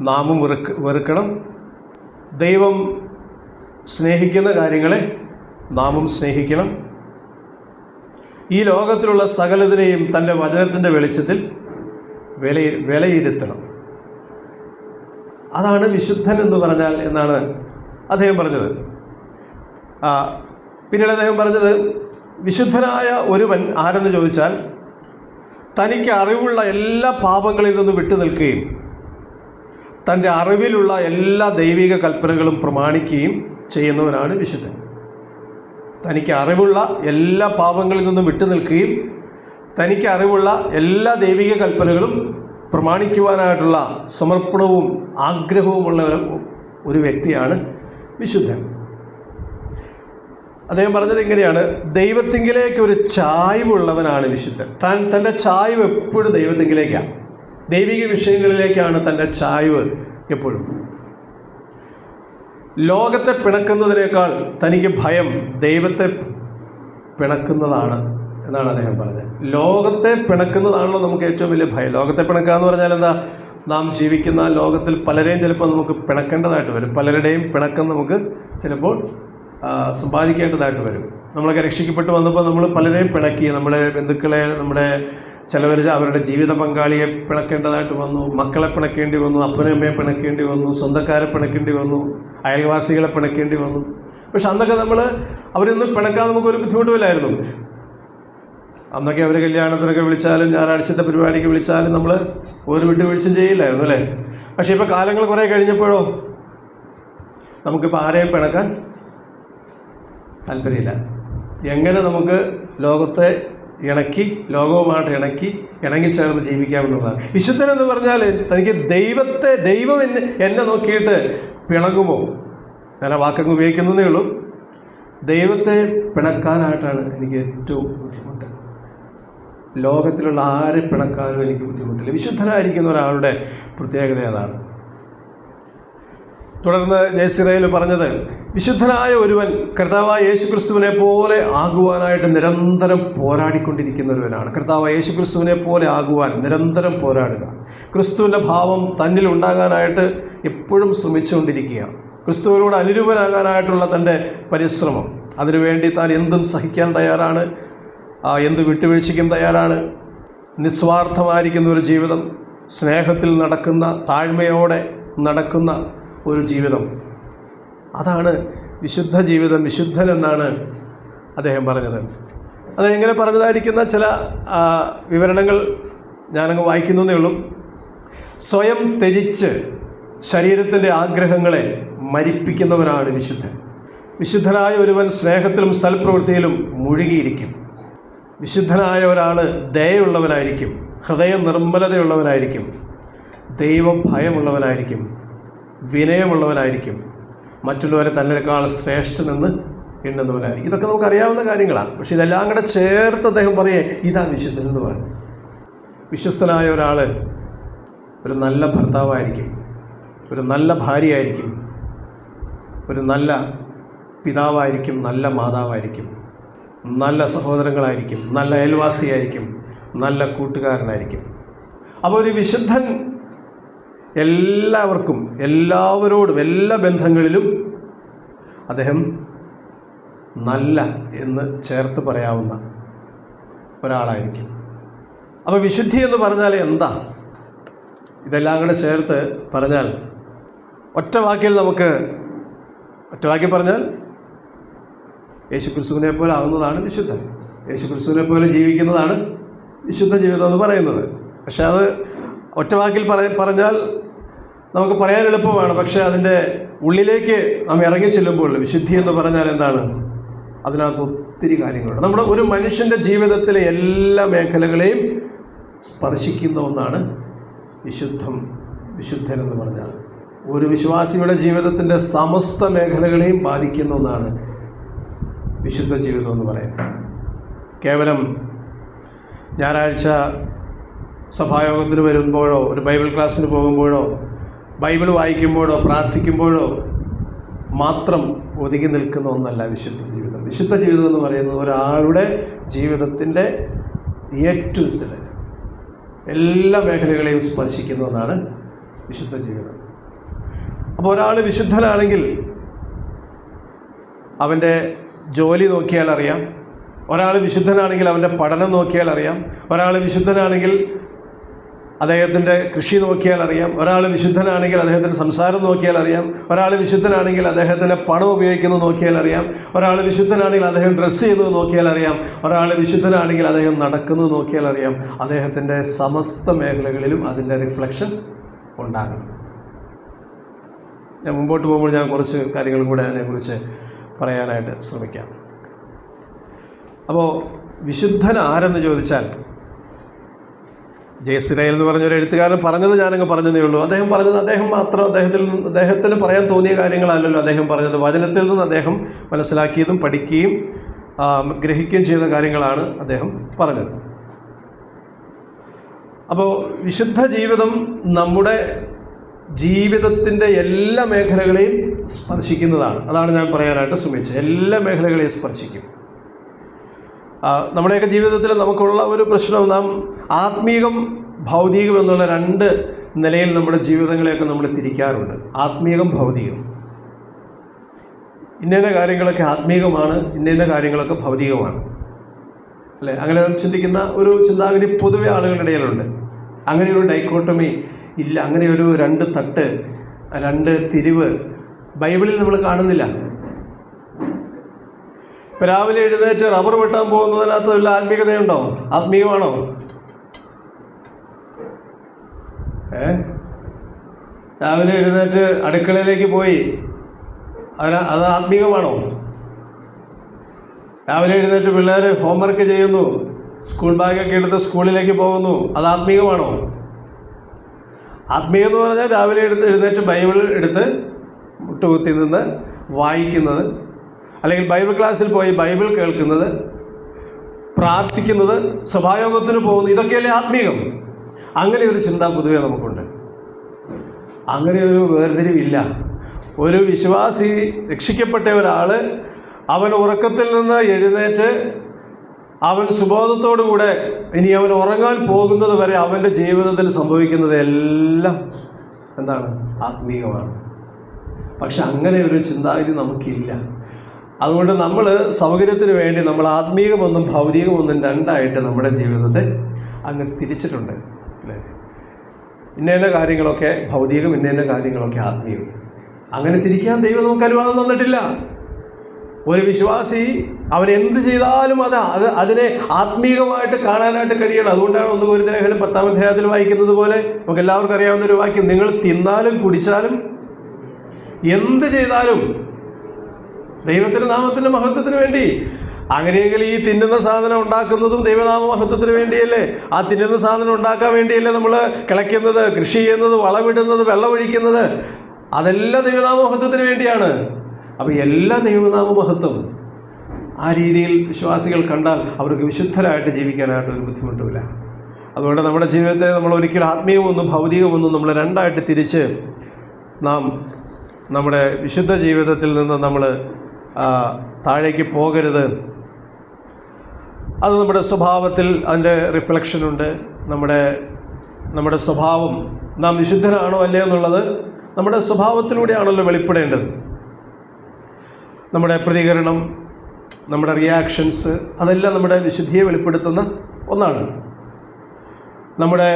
നാമും വെറുക്കണം. ദൈവം സ്നേഹിക്കുന്ന കാര്യങ്ങളെ നാമും സ്നേഹിക്കണം. ഈ ലോകത്തിലുള്ള സകലതിനെയും തൻ്റെ വചനത്തിൻ്റെ വെളിച്ചത്തിൽ വിലയിരുത്തണം. അതാണ് വിശുദ്ധൻ എന്ന് പറഞ്ഞാൽ എന്നാണ് അദ്ദേഹം പറഞ്ഞത്. പിന്നീട് അദ്ദേഹം പറഞ്ഞത്, വിശുദ്ധനായ ഒരുവൻ ആരെന്ന് ചോദിച്ചാൽ തനിക്ക് അറിവുള്ള എല്ലാ പാപങ്ങളിൽ നിന്ന് വിട്ടു നിൽക്കുകയും തൻ്റെ അറിവിലുള്ള എല്ലാ ദൈവിക കൽപ്പനകളും പ്രമാണിക്കുകയും ചെയ്യുന്നവനാണ് വിശുദ്ധൻ. തനിക്ക് അറിവുള്ള എല്ലാ പാപങ്ങളിൽ നിന്നും വിട്ടു നിൽക്കുകയും തനിക്ക് അറിവുള്ള എല്ലാ ദൈവിക കൽപ്പനകളും പ്രമാണിക്കുവാനായിട്ടുള്ള സമർപ്പണവും ആഗ്രഹവുമുള്ള ഒരു വ്യക്തിയാണ് വിശുദ്ധൻ. അദ്ദേഹം പറഞ്ഞത് ഇങ്ങനെയാണ്: ദൈവത്തിങ്കിലേക്ക് ഒരു ചായ്വുള്ളവനാണ് വിശുദ്ധൻ. തൻ്റെ ചായ്വ് എപ്പോഴും ദൈവത്തിങ്കിലേക്കാണ്, ദൈവിക വിഷയങ്ങളിലേക്കാണ് തൻ്റെ ചായ്വ് എപ്പോഴും. ലോകത്തെ പിണക്കുന്നതിനേക്കാൾ തനിക്ക് ഭയം ദൈവത്തെ പിണക്കുന്നതാണ് എന്നാണ് അദ്ദേഹം പറഞ്ഞത്. ലോകത്തെ പിണക്കുന്നതാണല്ലോ നമുക്ക് ഏറ്റവും വലിയ ഭയം. ലോകത്തെ പിണക്കുക എന്ന് പറഞ്ഞാൽ എന്താ? നാം ജീവിക്കുന്ന ലോകത്തിൽ പലരെയും ചിലപ്പോൾ നമുക്ക് പിണക്കേണ്ടതായിട്ട് വരും. പലരുടെയും പിണക്കം നമുക്ക് ചിലപ്പോൾ സമ്പാദിക്കേണ്ടതായിട്ട് വരും. നമ്മളൊക്കെ രക്ഷിക്കപ്പെട്ട് വന്നപ്പോൾ നമ്മൾ പലരെയും പിണക്കി. നമ്മുടെ ബന്ധുക്കളെ, നമ്മുടെ ചിലവർ അവരുടെ ജീവിത പങ്കാളിയെ പിണക്കേണ്ടതായിട്ട് വന്നു, മക്കളെ പിണക്കേണ്ടി വന്നു, അപ്പനമ്മയെ പിണക്കേണ്ടി വന്നു, സ്വന്തക്കാരെ പിണക്കേണ്ടി വന്നു, അയൽവാസികളെ പിണക്കേണ്ടി വന്നു. പക്ഷെ അന്നൊക്കെ അവരൊന്നും പിണക്കാൻ നമുക്കൊരു ബുദ്ധിമുട്ടുമില്ലായിരുന്നു. അന്നൊക്കെ അവർ കല്യാണത്തിനൊക്കെ വിളിച്ചാലും ഞായറാഴ്ചത്തെ പരിപാടിക്ക് വിളിച്ചാലും നമ്മൾ ഒരു വിട്ടുവീഴ്ചയും ചെയ്യില്ലായിരുന്നു, അല്ലേ? പക്ഷേ ഇപ്പോൾ കാലങ്ങൾ കുറേ കഴിഞ്ഞപ്പോഴോ നമുക്കിപ്പോൾ ആരെയും പിണക്കാൻ താല്പര്യമില്ല. എങ്ങനെ നമുക്ക് ലോകത്തെ ലോകവുമായിട്ട് ഇണങ്ങിച്ചേർന്ന് ജീവിക്കാമെന്നുള്ളതാണ്. വിശുദ്ധൻ എന്ന് പറഞ്ഞാൽ തനിക്ക് ദൈവം എന്നെ നോക്കിയിട്ട് പിണങ്ങുമോ? ഞാൻ ആ വാക്കങ്ങ് ഉപയോഗിക്കുന്നതേ ഉള്ളൂ. ദൈവത്തെ പിണക്കാനായിട്ടാണ് എനിക്ക് ഏറ്റവും ബുദ്ധിമുട്ട്. ലോകത്തിലുള്ള ആരെ പിണക്കാനും എനിക്ക് ബുദ്ധിമുട്ടില്ല. വിശുദ്ധനായിരിക്കുന്ന ഒരാളുടെ പ്രത്യേകത അതാണ്. തുടർന്ന് ജെ.സി. റയൽ പറഞ്ഞത്, വിശുദ്ധനായ ഒരുവൻ കർത്താവായ യേശുക്രിസ്തുവിനെ പോലെ ആകുവാനായിട്ട് നിരന്തരം പോരാടിക്കൊണ്ടിരിക്കുന്നവനാണ്. കർത്താവായ യേശുക്രിസ്തുവിനെ പോലെ ആകുവാൻ നിരന്തരം പോരാടുക, ക്രിസ്തുവിൻ്റെ ഭാവം തന്നിൽ ഉണ്ടാകാനായിട്ട് എപ്പോഴും ശ്രമിച്ചുകൊണ്ടിരിക്കുക, ക്രിസ്തുവിനോട് അനുരൂപനാകാനായിട്ടുള്ള തൻ്റെ പരിശ്രമം, അതിനുവേണ്ടി താൻ എന്തും സഹിക്കാൻ തയ്യാറാണ്, എന്ത് വിട്ടുവീഴ്ചയ്ക്കും തയ്യാറാണ്. നിസ്വാർത്ഥമായിരിക്കുന്ന ഒരു ജീവിതം, സ്നേഹത്തിൽ നടക്കുന്ന, താഴ്മയോടെ നടക്കുന്ന ഒരു ജീവിതം, അതാണ് വിശുദ്ധ ജീവിതം. വിശുദ്ധൻ എന്നാണ് അദ്ദേഹം പറഞ്ഞത്. അതെങ്ങനെ പറഞ്ഞതായിരിക്കുന്ന ചില വിവരണങ്ങൾ ഞാനങ്ങ് വായിക്കുന്നതേ ഉള്ളൂ. സ്വയം ത്യജിച്ച് ശരീരത്തിൻ്റെ ആഗ്രഹങ്ങളെ മരിപ്പിക്കുന്നവനാണ് വിശുദ്ധൻ. വിശുദ്ധനായ ഒരുവൻ സ്നേഹത്തിലും സൽപ്രവൃത്തിയിലും മുഴുകിയിരിക്കും. വിശുദ്ധനായ ഒരാൾ ദയയുള്ളവനായിരിക്കും, ഹൃദയ നിർമ്മലതയുള്ളവനായിരിക്കും, ദൈവഭയമുള്ളവനായിരിക്കും, വിനയമുള്ളവനായിരിക്കും, മറ്റുള്ളവരെ തന്നെക്കാൾ ശ്രേഷ്ഠനെന്ന് എണ്ണുന്നവനായിരിക്കും. ഇതൊക്കെ നമുക്കറിയാവുന്ന കാര്യങ്ങളാണ്. പക്ഷെ ഇതെല്ലാം കൂടെ ചേർത്ത് അദ്ദേഹം പറയേ ഇതാ വിശുദ്ധൻ എന്ന് പറയും. വിശ്വസ്തനായ ഒരാൾ ഒരു നല്ല ഭർത്താവായിരിക്കും, ഒരു നല്ല ഭാര്യയായിരിക്കും, ഒരു നല്ല പിതാവായിരിക്കും, നല്ല മാതാവായിരിക്കും, നല്ല സഹോദരങ്ങളായിരിക്കും, നല്ല അയൽവാസിയായിരിക്കും, നല്ല കൂട്ടുകാരനായിരിക്കും. അപ്പോൾ ഒരു വിശുദ്ധൻ എല്ലാവർക്കും, എല്ലാവരോടും, എല്ലാ ബന്ധങ്ങളിലും അദ്ദേഹം നല്ല എന്ന് ചേർത്ത് പറയാവുന്ന ഒരാളായിരിക്കും. അപ്പോൾ വിശുദ്ധി എന്ന് പറഞ്ഞാൽ എന്താ? ഇതെല്ലാം കൂടെ ചേർത്ത് പറഞ്ഞാൽ ഒറ്റ വാക്കിൽ പറഞ്ഞാൽ യേശുക്രിസ്തുവിനെ പോലെ ആകുന്നതാണ് വിശുദ്ധൻ. യേശുക്രിസ്തുവിനെ പോലെ ജീവിക്കുന്നതാണ് വിശുദ്ധ ജീവിതം എന്ന് പറയുന്നത്. പക്ഷെ അത് ഒറ്റ വാക്കിൽ പറഞ്ഞാൽ നമുക്ക് പറയാൻ എളുപ്പമാണ്. പക്ഷേ അതിൻ്റെ ഉള്ളിലേക്ക് നാം ഇറങ്ങി ചെല്ലുമ്പോൾ വിശുദ്ധി എന്ന് പറഞ്ഞാൽ എന്താണ്? അതിനകത്ത് ഒത്തിരി കാര്യങ്ങളുണ്ട്. നമ്മുടെ ഒരു മനുഷ്യൻ്റെ ജീവിതത്തിലെ എല്ലാ മേഖലകളെയും സ്പർശിക്കുന്ന ഒന്നാണ് വിശുദ്ധൻ എന്ന് പറഞ്ഞാൽ. ഒരു വിശ്വാസിയുടെ ജീവിതത്തിൻ്റെ സമസ്ത മേഖലകളെയും ബാധിക്കുന്ന ഒന്നാണ് വിശുദ്ധ ജീവിതം എന്ന് പറയുന്നത്. കേവലം ഞായറാഴ്ച സഭായോഗത്തിന് വരുമ്പോഴോ, ഒരു ബൈബിൾ ക്ലാസ്സിന് പോകുമ്പോഴോ, ബൈബിൾ വായിക്കുമ്പോഴോ, പ്രാർത്ഥിക്കുമ്പോഴോ മാത്രം ഒതുങ്ങി നിൽക്കുന്ന ഒന്നല്ല വിശുദ്ധ ജീവിതം. വിശുദ്ധ ജീവിതം എന്ന് പറയുന്നത് ഒരാളുടെ ജീവിതത്തിൻ്റെ ഏറ്റവും എല്ലാ മേഖലകളെയും സ്പർശിക്കുന്ന ഒന്നാണ് വിശുദ്ധ ജീവിതം. അപ്പോൾ ഒരാൾ വിശുദ്ധനാണെങ്കിൽ അവൻ്റെ ജോലി നോക്കിയാൽ അറിയാം. ഒരാൾ വിശുദ്ധനാണെങ്കിൽ അവൻ്റെ പഠനം നോക്കിയാൽ അറിയാം. ഒരാൾ വിശുദ്ധനാണെങ്കിൽ അദ്ദേഹത്തിൻ്റെ കൃഷി നോക്കിയാൽ അറിയാം. ഒരാൾ വിശുദ്ധനാണെങ്കിൽ അദ്ദേഹത്തിൻ്റെ സംസാരം നോക്കിയാൽ അറിയാം. ഒരാൾ വിശുദ്ധനാണെങ്കിൽ അദ്ദേഹത്തിൻ്റെ പണം ഉപയോഗിക്കുന്നത് നോക്കിയാൽ അറിയാം. ഒരാൾ വിശുദ്ധനാണെങ്കിൽ അദ്ദേഹം ഡ്രസ്സ് ചെയ്യുന്നത് നോക്കിയാൽ അറിയാം. ഒരാൾ വിശുദ്ധനാണെങ്കിൽ അദ്ദേഹം നടക്കുന്നത് നോക്കിയാൽ അറിയാം. അദ്ദേഹത്തിൻ്റെ സമസ്ത മേഖലകളിലും അതിൻ്റെ റിഫ്ലക്ഷൻ ഉണ്ടാകണം. ഞാൻ മുമ്പോട്ട് പോകുമ്പോൾ ഞാൻ കുറച്ച് കാര്യങ്ങളും കൂടെ അതിനെക്കുറിച്ച് പറയാനായിട്ട് ശ്രമിക്കാം. അപ്പോൾ വിശുദ്ധൻ ആരെന്ന് ചോദിച്ചാൽ, ജയസിരയിൽ എന്ന് പറഞ്ഞൊരു എഴുത്തുകാരൻ പറഞ്ഞത് ഞാനങ്ങ് പറഞ്ഞതേ ഉള്ളൂ. അദ്ദേഹം പറഞ്ഞത് അദ്ദേഹം മാത്രം അദ്ദേഹത്തിന് പറയാൻ തോന്നിയ കാര്യങ്ങളല്ലല്ലോ അദ്ദേഹം പറഞ്ഞത്. വചനത്തിൽ നിന്ന് അദ്ദേഹം മനസ്സിലാക്കിയതും പഠിക്കുകയും ഗ്രഹിക്കുകയും ചെയ്ത കാര്യങ്ങളാണ് അദ്ദേഹം പറഞ്ഞത്. അപ്പോൾ വിശുദ്ധ ജീവിതം നമ്മുടെ ജീവിതത്തിൻ്റെ എല്ലാ മേഖലകളെയും സ്പർശിക്കുന്നതാണ്. അതാണ് ഞാൻ പറയാനായിട്ട് ശ്രമിച്ചത്. എല്ലാ മേഖലകളെയും സ്പർശിക്കും. നമ്മുടെയൊക്കെ ജീവിതത്തിൽ നമുക്കുള്ള ഒരു പ്രശ്നം, നാം ആത്മീകം ഭൗതികം എന്നുള്ള രണ്ട് നിലയിൽ നമ്മുടെ ജീവിതങ്ങളെയൊക്കെ നമ്മൾ തിരിക്കാറുണ്ട്. ആത്മീകം, ഭൗതികം. ഇന്ന കാര്യങ്ങളൊക്കെ ആത്മീകമാണ്, ഇന്ന കാര്യങ്ങളൊക്കെ ഭൗതികമാണ്, അല്ലേ? അങ്ങനെ ചിന്തിക്കുന്ന ഒരു ചിന്താഗതി പൊതുവെ ആളുകളുടെ ഇടയിലുണ്ട്. അങ്ങനെയൊരു ഡൈക്കോട്ടമി ഇല്ല. അങ്ങനെയൊരു രണ്ട് തട്ട്, രണ്ട് തിരിവ് ബൈബിളിൽ നമ്മൾ കാണുന്നില്ല. ഇപ്പം രാവിലെ എഴുന്നേറ്റ് റബ്ബർ വെട്ടാൻ പോകുന്നതിനകത്ത് വല്ല ആത്മീയതയുണ്ടോ? ആത്മീയമാണോ? രാവിലെ എഴുന്നേറ്റ് അടുക്കളയിലേക്ക് പോയി അത് ആത്മീയമാണോ? രാവിലെ എഴുന്നേറ്റ് പിള്ളേർ ഹോംവർക്ക് ചെയ്യുന്നു, സ്കൂൾ ബാഗൊക്കെ എടുത്ത് സ്കൂളിലേക്ക് പോകുന്നു, അത് ആത്മീയമാണോ? ആത്മീയം എന്ന് പറഞ്ഞാൽ രാവിലെ എഴുന്നേറ്റ് ബൈബിൾ എടുത്ത് മുട്ടുകുത്തി നിന്ന് വായിക്കുന്നത്, അല്ലെങ്കിൽ ബൈബിൾ ക്ലാസ്സിൽ പോയി ബൈബിൾ കേൾക്കുന്നത്, പ്രാർത്ഥിക്കുന്നത്, സഭായോഗത്തിന് പോകുന്നത്, ഇതൊക്കെയല്ലേ ആത്മീകം. അങ്ങനെ ഒരു ചിന്ത പൊതുവെ നമുക്കുണ്ട്. അങ്ങനെ ഒരു വേർതിരിവില്ല. ഒരു വിശ്വാസി, രക്ഷിക്കപ്പെട്ട ഒരാൾ, അവൻ ഉറക്കത്തിൽ നിന്ന് എഴുന്നേറ്റ് അവൻ സുബോധത്തോടുകൂടെ ഇനി അവൻ ഉറങ്ങാൻ പോകുന്നത് വരെ അവൻ്റെ ജീവിതത്തിൽ സംഭവിക്കുന്നത് എല്ലാം എന്താണ്? ആത്മീകമാണ്. പക്ഷെ അങ്ങനെ ഒരു ചിന്താഗതി നമുക്കില്ല. അതുകൊണ്ട് നമ്മൾ സൗകര്യത്തിന് വേണ്ടി നമ്മൾ ആത്മീകമൊന്നും ഭൗതികമൊന്നും രണ്ടായിട്ട് നമ്മുടെ ജീവിതത്തെ അങ്ങ് തിരിച്ചിട്ടുണ്ട്, അല്ലേ? ഇന്ന കാര്യങ്ങളൊക്കെ ഭൗതികം, ഇന്ന കാര്യങ്ങളൊക്കെ ആത്മീയം. അങ്ങനെ തിരിക്കാൻ ദൈവം നമുക്ക് അനുവാദം തന്നിട്ടില്ല. ഒരു വിശ്വാസി അവൻ എന്ത് ചെയ്താലും അതിനെ ആത്മീകമായിട്ട് കാണാനായിട്ട് കഴിയണം. അതുകൊണ്ടാണ് 1 കൊരിന്ത്യർ ലേഖനം 10-ാം അധ്യായത്തിൽ വായിക്കുന്നത് പോലെ നമുക്ക് എല്ലാവർക്കും അറിയാവുന്നൊരു വാക്യം, നിങ്ങൾ തിന്നാലും കുടിച്ചാലും എന്ത് ചെയ്താലും ദൈവത്തിൻ്റെ നാമത്തിൻ്റെ മഹത്വത്തിന് വേണ്ടി. അങ്ങനെയെങ്കിൽ ഈ തിന്നുന്ന സാധനം ഉണ്ടാക്കുന്നതും ദൈവനാമ മഹത്വത്തിന് വേണ്ടിയല്ലേ? ആ തിന്നുന്ന സാധനം ഉണ്ടാക്കാൻ വേണ്ടിയല്ലേ നമ്മൾ കിളയ്ക്കുന്നത്, കൃഷി ചെയ്യുന്നത്, വളമിടുന്നത്, വെള്ളമൊഴിക്കുന്നത്? അതെല്ലാം ദൈവനാമ മഹത്വത്തിന് വേണ്ടിയാണ്. അപ്പോൾ എല്ലാ ദൈവനാമ മഹത്വം ആ രീതിയിൽ വിശ്വാസികൾ കണ്ടാൽ അവർക്ക് വിശുദ്ധരായിട്ട് ജീവിക്കാനായിട്ട് ഒരു ബുദ്ധിമുട്ടുമില്ല. അതുകൊണ്ട് നമ്മുടെ ജീവിതത്തെ നമ്മൾ ഒരിക്കലും ആത്മീയമൊന്നും ഭൗതികമൊന്നും നമ്മൾ രണ്ടായിട്ട് തിരിച്ച് നാം നമ്മുടെ വിശുദ്ധ ജീവിതത്തിൽ നിന്ന് നമ്മൾ താഴേക്ക് പോകരുത്. അത് നമ്മുടെ സ്വഭാവത്തിൽ അതിൻ്റെ റിഫ്ലക്ഷനുണ്ട്. നമ്മുടെ സ്വഭാവം നാം വിശുദ്ധരാണോ അല്ലേ എന്നുള്ളത് നമ്മുടെ സ്വഭാവത്തിലൂടെയാണല്ലോ വെളിപ്പെടേണ്ടത്. നമ്മുടെ പ്രതികരണം, നമ്മുടെ റിയാക്ഷൻസ്, അതെല്ലാം നമ്മുടെ വിശുദ്ധിയെ വെളിപ്പെടുത്തുന്ന ഒന്നാണ്. നമ്മുടെ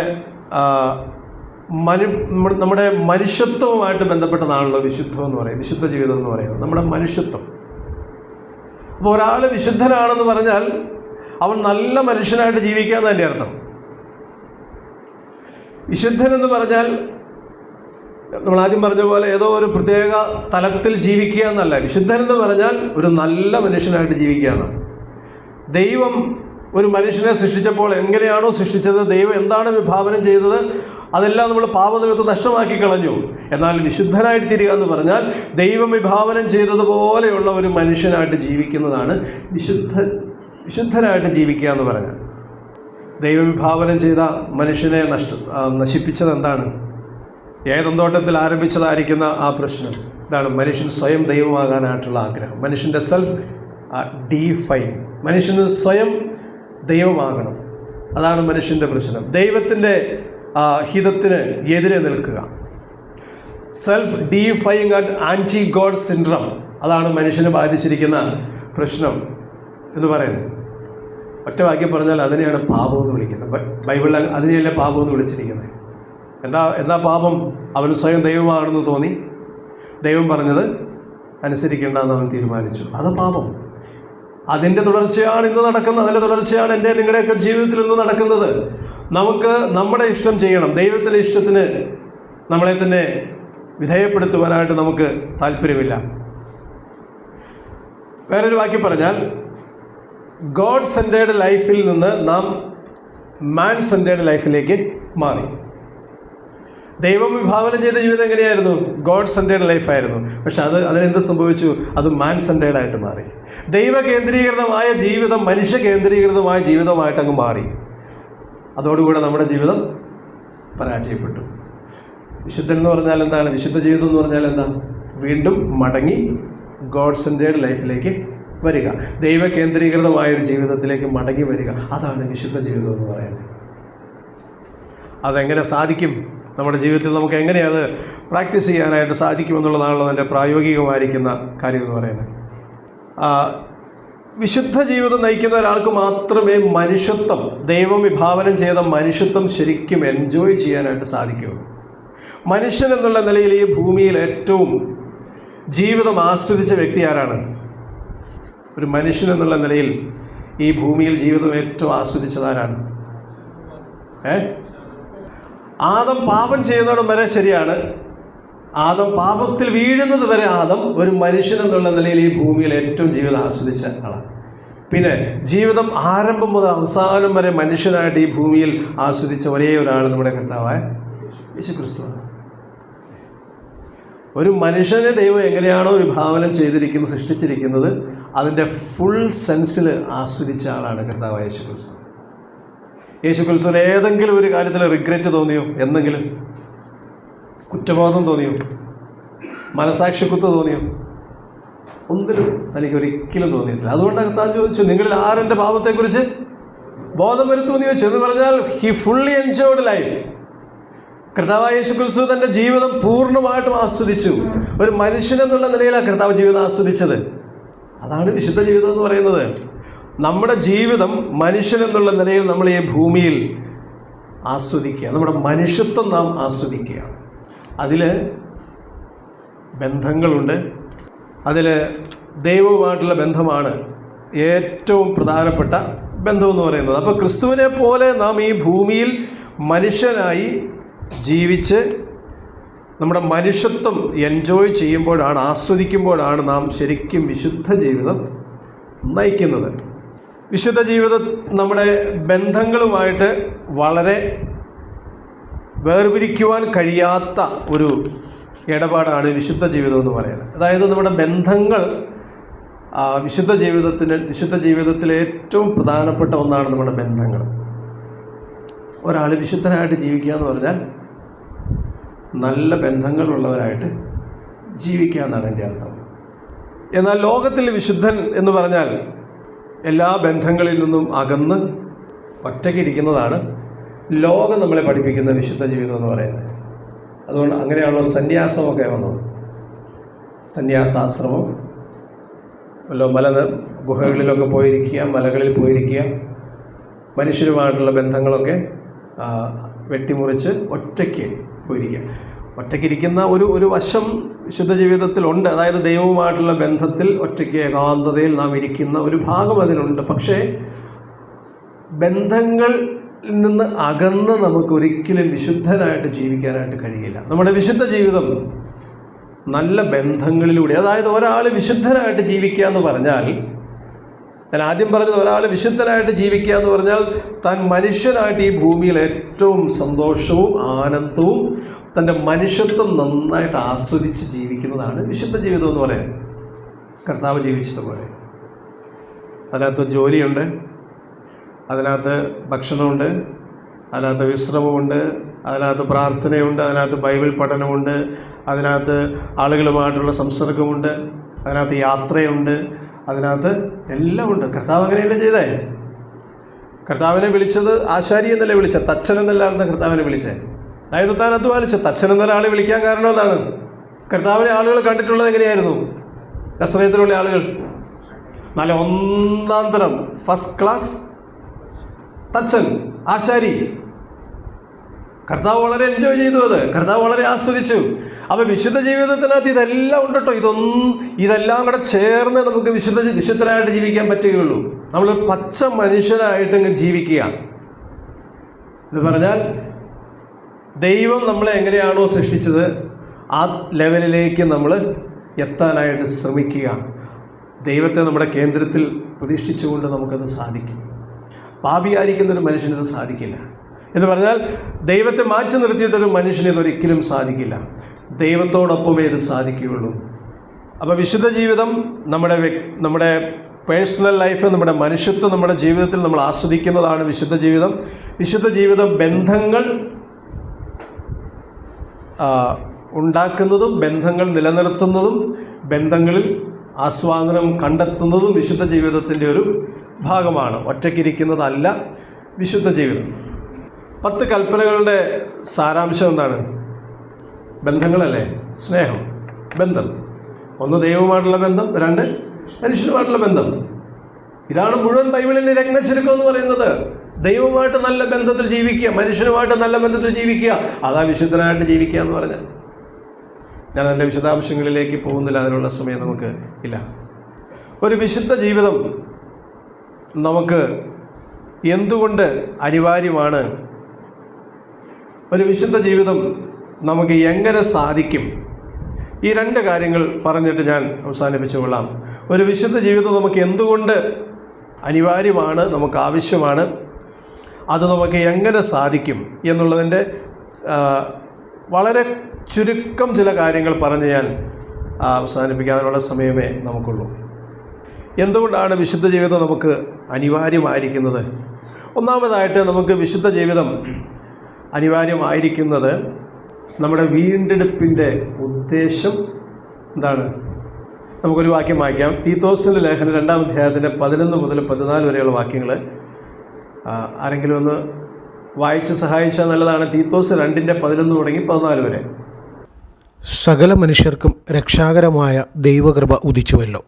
മനുഷ്യത്വവുമായിട്ട് ബന്ധപ്പെട്ടതാണല്ലോ വിശുദ്ധം എന്ന് പറയുന്നത്, വിശുദ്ധ ജീവിതം എന്ന് പറയുന്നത് നമ്മുടെ മനുഷ്യത്വം. അപ്പോൾ ഒരാൾ വിശുദ്ധനാണെന്ന് പറഞ്ഞാൽ അവൻ നല്ല മനുഷ്യനായിട്ട് ജീവിക്കുക എന്നതിൻ്റെ അർത്ഥം. വിശുദ്ധൻ എന്ന് പറഞ്ഞാൽ നമ്മൾ ആദ്യം പറഞ്ഞ പോലെ ഏതോ ഒരു പ്രത്യേക തലത്തിൽ ജീവിക്കുക എന്നല്ല. വിശുദ്ധൻ എന്ന് പറഞ്ഞാൽ ഒരു നല്ല മനുഷ്യനായിട്ട് ജീവിക്കുക എന്നാണ്. ദൈവം ഒരു മനുഷ്യനെ സൃഷ്ടിച്ചപ്പോൾ എങ്ങനെയാണോ സൃഷ്ടിച്ചത്, ദൈവം എന്താണ് വിഭാവനം ചെയ്തത്, അതെല്ലാം നമ്മൾ പാപനിമിത്തം നഷ്ടമാക്കി കളഞ്ഞു. എന്നാൽ വിശുദ്ധനായിട്ട് തീരുക എന്ന് പറഞ്ഞാൽ ദൈവം വിഭാവനം ചെയ്തതുപോലെയുള്ള ഒരു മനുഷ്യനായിട്ട് ജീവിക്കുന്നതാണ് വിശുദ്ധനായിട്ട് ജീവിക്കുക എന്ന് പറഞ്ഞാൽ. ദൈവം വിഭാവനം ചെയ്ത മനുഷ്യനെ നശിപ്പിച്ചത് എന്താണ്? ഏതെന്തോട്ടത്തിൽ ആരംഭിച്ചതായിരിക്കുന്ന ആ പ്രശ്നം ഇതാണ്. മനുഷ്യൻ സ്വയം ദൈവമാകാനായിട്ടുള്ള ആഗ്രഹം, മനുഷ്യൻ്റെ സെൽഫ് ഡീഫൈൻ. മനുഷ്യന് സ്വയം ദൈവമാകണം, അതാണ് മനുഷ്യൻ്റെ പ്രശ്നം. ദൈവത്തിൻ്റെ ഹിതത്തിന് എതിരെ നിൽക്കുക, self defying and anti God syndrome, അതാണ് മനുഷ്യനെ ബാധിച്ചിരിക്കുന്ന പ്രശ്നം എന്ന് പറയുന്നത്. ഒറ്റ വാക്യം പറഞ്ഞാൽ അതിനെയാണ് പാപം എന്ന് വിളിക്കുന്നത്. ബൈബിളിൽ അതിനെയല്ലേ പാപം എന്ന് വിളിച്ചിരിക്കുന്നത്. എന്താ പാപം? അവന് സ്വയം ദൈവമാണെന്ന് തോന്നി, ദൈവം പറഞ്ഞത് അനുസരിക്കേണ്ടെന്ന് അവൻ തീരുമാനിച്ചു. അത് പാപം. അതിൻ്റെ തുടർച്ചയാണ് ഇന്ന് നടക്കുന്നത്. അതിൻ്റെ തുടർച്ചയാണ് എൻ്റെ നിങ്ങളുടെയൊക്കെ ജീവിതത്തിൽ ഇന്ന് നടക്കുന്നത്. നമുക്ക് നമ്മുടെ ഇഷ്ടം ചെയ്യണം. ദൈവത്തിൻ്റെ ഇഷ്ടത്തിന് നമ്മളെ തന്നെ വിധേയപ്പെടുത്തുവാനായിട്ട് നമുക്ക് താല്പര്യമില്ല. വേറൊരു വാക്യം പറഞ്ഞാൽ ഗോഡ് സെൻറ്റേർഡ് ലൈഫിൽ നിന്ന് നാം മാൻ സെൻറ്റേർഡ് ലൈഫിലേക്ക് മാറി. ദൈവം വിഭാവനം ചെയ്ത ജീവിതം എങ്ങനെയായിരുന്നു? ഗോഡ് സെൻറ്റേർഡ് ലൈഫായിരുന്നു. പക്ഷെ അതിനെന്ത് സംഭവിച്ചു? അത് മാൻ സെൻറ്റേർഡായിട്ട് മാറി. ദൈവ കേന്ദ്രീകൃതമായ ജീവിതം മനുഷ്യ കേന്ദ്രീകൃതമായ ജീവിതമായിട്ട് അങ്ങ് മാറി. അതോടുകൂടെ നമ്മുടെ ജീവിതം പരാജയപ്പെട്ടു. വിശുദ്ധൻ എന്ന് പറഞ്ഞാൽ എന്താണ്? വിശുദ്ധ ജീവിതം എന്ന് പറഞ്ഞാൽ എന്താണ്? വീണ്ടും മടങ്ങി ഗോഡ് സെൻറ്റേർഡ് ലൈഫിലേക്ക് വരിക, ദൈവ കേന്ദ്രീകൃതമായൊരു ജീവിതത്തിലേക്ക് മടങ്ങി വരിക. അതാണ് വിശുദ്ധ ജീവിതം എന്ന് പറയുന്നത്. അതെങ്ങനെ സാധിക്കും? നമ്മുടെ ജീവിതത്തിൽ നമുക്ക് എങ്ങനെ അത് പ്രാക്ടീസ് ചെയ്യാനായിട്ട് സാധിക്കുമെന്നുള്ളതാണല്ലോ അതിൻ്റെ പ്രായോഗികമായിരിക്കുന്ന കാര്യം എന്ന് പറയുന്നത്. വിശുദ്ധ ജീവിതം നയിക്കുന്ന ഒരാൾക്ക് മാത്രമേ മനുഷ്യത്വം, ദൈവം വിഭാവനം ചെയ്ത മനുഷ്യത്വം ശരിക്കും എൻജോയ് ചെയ്യാനായിട്ട് സാധിക്കുകയുള്ളൂ. മനുഷ്യൻ എന്നുള്ള നിലയിൽ ഈ ഭൂമിയിൽ ഏറ്റവും ജീവിതം ആസ്വദിച്ച വ്യക്തി ആരാണ്? ഒരു മനുഷ്യൻ എന്നുള്ള നിലയിൽ ഈ ഭൂമിയിൽ ജീവിതം ഏറ്റവും ആസ്വദിച്ചതാരാണ്? ആദം പാപം ചെയ്യുന്നതും വരെ ശരിയാണ്. ആദം പാപത്തിൽ വീഴുന്നത് വരെ ആദം ഒരു മനുഷ്യൻ എന്നുള്ള നിലയിൽ ഈ ഭൂമിയിൽ ഏറ്റവും ജീവിതം ആസ്വദിച്ച ആളാണ്. പിന്നെ ജീവിതം ആരംഭം മുതൽ അവസാനം വരെ മനുഷ്യനായിട്ട് ഈ ഭൂമിയിൽ ആസ്വദിച്ച ഒരേ ഒരാൾ നമ്മുടെ കർത്താവായ യേശുക്രിസ്തുവാണ്. ഒരു മനുഷ്യനെ ദൈവം എങ്ങനെയാണോ വിഭാവനം ചെയ്തിരിക്കുന്നത്, സൃഷ്ടിച്ചിരിക്കുന്നത്, അതിൻ്റെ ഫുൾ സെൻസിൽ ആസ്വദിച്ച ആളാണ് കർത്താവായ യേശുക്രിസ്തു. യേശുക്രിസ്തുവിന് ഏതെങ്കിലും ഒരു കാര്യത്തിൽ റിഗ്രറ്റ് തോന്നിയോ? എന്തെങ്കിലും കുറ്റബോധം തോന്നിയോ? മനസാക്ഷിക്കുത്ത് തോന്നിയോ? ഒന്നിലും തനിക്ക് ഒരിക്കലും തോന്നിയിട്ടില്ല. അതുകൊണ്ടൊക്കെ താൻ ചോദിച്ചു, നിങ്ങളിൽ ആരെൻ്റെ പാപത്തെക്കുറിച്ച് ബോധം വരുത്തുമെന്ന് ചോദിച്ചു. എന്ന് പറഞ്ഞാൽ ഹി ഫുള്ളി എൻജോയ്ഡ് ലൈഫ്. കർത്താവായ യേശുക്രിസ്തു തൻ്റെ ജീവിതം പൂർണ്ണമായിട്ടും ആസ്വദിച്ചു. ഒരു മനുഷ്യനെന്നുള്ള നിലയിലാണ് കർത്താവ് ജീവിതം ആസ്വദിച്ചത്. അതാണ് വിശുദ്ധ ജീവിതം എന്ന് പറയുന്നത്. നമ്മുടെ ജീവിതം മനുഷ്യനെന്നുള്ള നിലയിൽ നമ്മൾ ഈ ഭൂമിയിൽ ആസ്വദിക്കുക, നമ്മുടെ മനുഷ്യത്വം നാം ആസ്വദിക്കുകയാണ്. അതിൽ ബന്ധങ്ങളുണ്ട്, അതിൽ ദൈവവുമായിട്ടുള്ള ബന്ധമാണ് ഏറ്റവും പ്രധാനപ്പെട്ട ബന്ധമെന്ന് പറയുന്നത്. അപ്പോൾ ക്രിസ്തുവിനെ പോലെ നാം ഈ ഭൂമിയിൽ മനുഷ്യനായി ജീവിച്ച് നമ്മുടെ മനുഷ്യത്വം എൻജോയ് ചെയ്യുമ്പോഴാണ്, ആസ്വദിക്കുമ്പോഴാണ് നാം ശരിക്കും വിശുദ്ധ ജീവിതം നയിക്കുന്നത്. വിശുദ്ധ ജീവിതം നമ്മുടെ ബന്ധങ്ങളുമായിട്ട് വളരെ വേർപിരിക്കുവാൻ കഴിയാത്ത ഒരു ഇടപാടാണ് വിശുദ്ധ ജീവിതം എന്ന് പറയുന്നത്. അതായത് നമ്മുടെ ബന്ധങ്ങൾ വിശുദ്ധ ജീവിതത്തിലെ ഏറ്റവും പ്രധാനപ്പെട്ട ഒന്നാണ് നമ്മുടെ ബന്ധങ്ങൾ. ഒരാൾ വിശുദ്ധനായിട്ട് ജീവിക്കുക എന്ന് പറഞ്ഞാൽ നല്ല ബന്ധങ്ങളുള്ളവരായിട്ട് ജീവിക്കുക എന്നാണ് എൻ്റെ അർത്ഥം. എന്നാൽ ലോകത്തിൽ വിശുദ്ധൻ എന്ന് പറഞ്ഞാൽ എല്ലാ ബന്ധങ്ങളിൽ നിന്നും അകന്ന് ഒറ്റയ്ക്കിരിക്കുന്നതാണ് ലോകം നമ്മളെ പഠിപ്പിക്കുന്ന വിശുദ്ധ ജീവിതം എന്ന് പറയുന്നത്. അതുകൊണ്ട് അങ്ങനെയുള്ള സന്യാസമൊക്കെ വന്നത്. സന്യാസാശ്രമം, വല്ല ഗുഹകളിലൊക്കെ പോയിരിക്കുക, മലകളിൽ പോയിരിക്കുക, മനുഷ്യരുമായിട്ടുള്ള ബന്ധങ്ങളൊക്കെ വെട്ടിമുറിച്ച് ഒറ്റയ്ക്ക് പോയിരിക്കുക. ഒറ്റയ്ക്കിരിക്കുന്ന ഒരു വശം വിശുദ്ധ ജീവിതത്തിലുണ്ട്. അതായത് ദൈവവുമായിട്ടുള്ള ബന്ധത്തിൽ ഒറ്റയ്ക്ക് ഏകാന്തതയിൽ നാം ഇരിക്കുന്ന ഒരു ഭാഗം അതിനുണ്ട്. പക്ഷേ ബന്ധങ്ങളിൽ നിന്ന് അകന്ന് നമുക്കൊരിക്കലും വിശുദ്ധനായിട്ട് ജീവിക്കാനായിട്ട് കഴിയില്ല. നമ്മുടെ വിശുദ്ധ ജീവിതം നല്ല ബന്ധങ്ങളിലൂടെ, അതായത് ഒരാൾ വിശുദ്ധനായിട്ട് ജീവിക്കുക എന്ന് പറഞ്ഞാൽ, ഞാൻ ആദ്യം പറഞ്ഞത് ഒരാൾ വിശുദ്ധനായിട്ട് ജീവിക്കുക എന്ന് പറഞ്ഞാൽ താൻ മനുഷ്യനായിട്ട് ഈ ഭൂമിയിൽ ഏറ്റവും സന്തോഷവും ആനന്ദവും തൻ്റെ മനുഷ്യത്വം നന്നായിട്ട് ആസ്വദിച്ച് ജീവിക്കുന്നതാണ് വിശുദ്ധ ജീവിതം എന്ന് പറയുന്നത്. കർത്താവ് ജീവിച്ചതുപോലെ അതിനകത്ത് ജോലിയുണ്ട്, അതിനകത്ത് ഭക്ഷണമുണ്ട്, അതിനകത്ത് വിശ്രമമുണ്ട്, അതിനകത്ത് പ്രാർത്ഥനയുണ്ട്, അതിനകത്ത് ബൈബിൾ പഠനമുണ്ട്, അതിനകത്ത് ആളുകളുമായിട്ടുള്ള സംസർഗമുണ്ട്, അതിനകത്ത് യാത്രയുണ്ട്, അതിനകത്ത് എല്ലാം ഉണ്ട്. കർത്താവ് അങ്ങനെയല്ലേ ചെയ്തേ? കർത്താവിനെ വിളിച്ചത് ആശാരി എന്നല്ലേ വിളിച്ചത്, തച്ചൻ എന്നല്ലായിരുന്നു കർത്താവിനെ വിളിച്ചത്. അതായത് താൻ അധ്വാനിച്ച തച്ചൻ എന്നൊരാളെ വിളിക്കാൻ കാരണം എന്താണ്? കർത്താവിനെ ആളുകൾ കണ്ടിട്ടുള്ളത് എങ്ങനെയായിരുന്നു? നസ്രയത്തിലുള്ള ആളുകൾ നല്ല ഒന്നാം തരം ഫസ്റ്റ് ക്ലാസ് തച്ചൻ, ആശാരി. കർത്താവ് വളരെ എൻജോയ് ചെയ്തു, അത് കർത്താവ് വളരെ ആസ്വദിച്ചു. അപ്പോൾ വിശുദ്ധ ജീവിതത്തിനകത്ത് ഇതെല്ലാം ഉണ്ട് കേട്ടോ. ഇതെല്ലാം കൂടെ ചേർന്ന് നമുക്ക് വിശുദ്ധരായിട്ട് ജീവിക്കാൻ പറ്റുകയുള്ളൂ. നമ്മൾ പച്ച മനുഷ്യരായിട്ടങ്ങ് ജീവിക്കുക എന്ന് പറഞ്ഞാൽ, ദൈവം നമ്മളെ എങ്ങനെയാണോ സൃഷ്ടിച്ചത് ആ ലെവലിലേക്ക് നമ്മൾ എത്താനായിട്ട് ശ്രമിക്കുക. ദൈവത്തെ നമ്മുടെ കേന്ദ്രത്തിൽ പ്രതിഷ്ഠിച്ചുകൊണ്ട് നമുക്കത് സാധിക്കും. പാപിയായിരിക്കുന്നൊരു മനുഷ്യനിത് സാധിക്കില്ല. എന്ന് പറഞ്ഞാൽ ദൈവത്തെ മാറ്റി നിർത്തിയിട്ടൊരു മനുഷ്യന് ഇതൊരിക്കലും സാധിക്കില്ല. ദൈവത്തോടൊപ്പമേ ഇത് സാധിക്കുകയുള്ളൂ. അപ്പോൾ വിശുദ്ധ ജീവിതം നമ്മുടെ പേഴ്സണൽ ലൈഫ്, നമ്മുടെ മനുഷ്യത്വം, നമ്മുടെ ജീവിതത്തിൽ നമ്മൾ ആസ്വദിക്കുന്നതാണ് വിശുദ്ധ ജീവിതം. വിശുദ്ധ ജീവിതം ബന്ധങ്ങൾ ഉണ്ടാക്കുന്നതും ബന്ധങ്ങൾ നിലനിർത്തുന്നതും ബന്ധങ്ങളിൽ ആസ്വാദനം കണ്ടെത്തുന്നതും വിശുദ്ധ ജീവിതത്തിൻ്റെ ഒരു ഭാഗമാണ്. ഒറ്റയ്ക്കിരിക്കുന്നതല്ല വിശുദ്ധ ജീവിതം. 10 കൽപ്പനകളുടെ സാരാംശം എന്താണ്? ബന്ധങ്ങളല്ലേ? സ്നേഹം, ബന്ധം. 1 ദൈവവുമായിട്ടുള്ള ബന്ധം, 2 മനുഷ്യനുമായിട്ടുള്ള ബന്ധം. ഇതാണ് മുഴുവൻ ബൈബിളിൻ്റെ രത്നച്ചുരുക്കം എന്ന് പറയുന്നത്. ദൈവവുമായിട്ട് നല്ല ബന്ധത്തിൽ ജീവിക്കുക, മനുഷ്യനുമായിട്ട് നല്ല ബന്ധത്തിൽ ജീവിക്കുക, അതാ വിശുദ്ധനായിട്ട് ജീവിക്കുക എന്ന് പറഞ്ഞാൽ. ഞാൻ അതിൻ്റെ വിശദാംശങ്ങളിലേക്ക് പോകുന്നില്ല, അതിനുള്ള സമയം നമുക്ക് ഇല്ല. ഒരു വിശുദ്ധ ജീവിതം നമുക്ക് എന്തുകൊണ്ട് അനിവാര്യമാണ്? ഒരു വിശുദ്ധ ജീവിതം നമുക്ക് എങ്ങനെ സാധിക്കും? ഈ 2 കാര്യങ്ങൾ പറഞ്ഞിട്ട് ഞാൻ അവസാനിപ്പിച്ചുകൊള്ളാം. ഒരു വിശുദ്ധ ജീവിതം നമുക്ക് എന്തുകൊണ്ട് അനിവാര്യമാണ്, നമുക്ക് ആവശ്യമാണ്, അത് നമുക്ക് എങ്ങനെ സാധിക്കും എന്നുള്ളതിൻ്റെ വളരെ ചുരുക്കം ചില കാര്യങ്ങൾ പറഞ്ഞ് ഞാൻ അവസാനിപ്പിക്കാനുള്ള സമയമേ നമുക്കുള്ളൂ. എന്തുകൊണ്ടാണ് വിശുദ്ധ ജീവിതം നമുക്ക് അനിവാര്യമായിരിക്കുന്നത്? ഒന്നാമതായിട്ട് നമുക്ക് വിശുദ്ധ ജീവിതം അനിവാര്യമായിരിക്കുന്നത് നമ്മുടെ വീണ്ടെടുപ്പിൻ്റെ ഉദ്ദേശം എന്താണ്? നമുക്കൊരു വാക്യം വായിക്കാം. തീത്തോസിൻ്റെ ലേഖനം 2-ാം അധ്യായത്തിൻ്റെ 11 മുതൽ 14 വരെയുള്ള വാക്യങ്ങൾ ആരെങ്കിലും ഒന്ന് വായിച്ച് സഹായിച്ചാൽ നല്ലതാണ്. തീത്തോസ് 2:11 തുടങ്ങി 14 വരെ. സകല മനുഷ്യർക്കും രക്ഷാകരമായ ദൈവകൃപ ഉദിച്ചുവല്ലോ.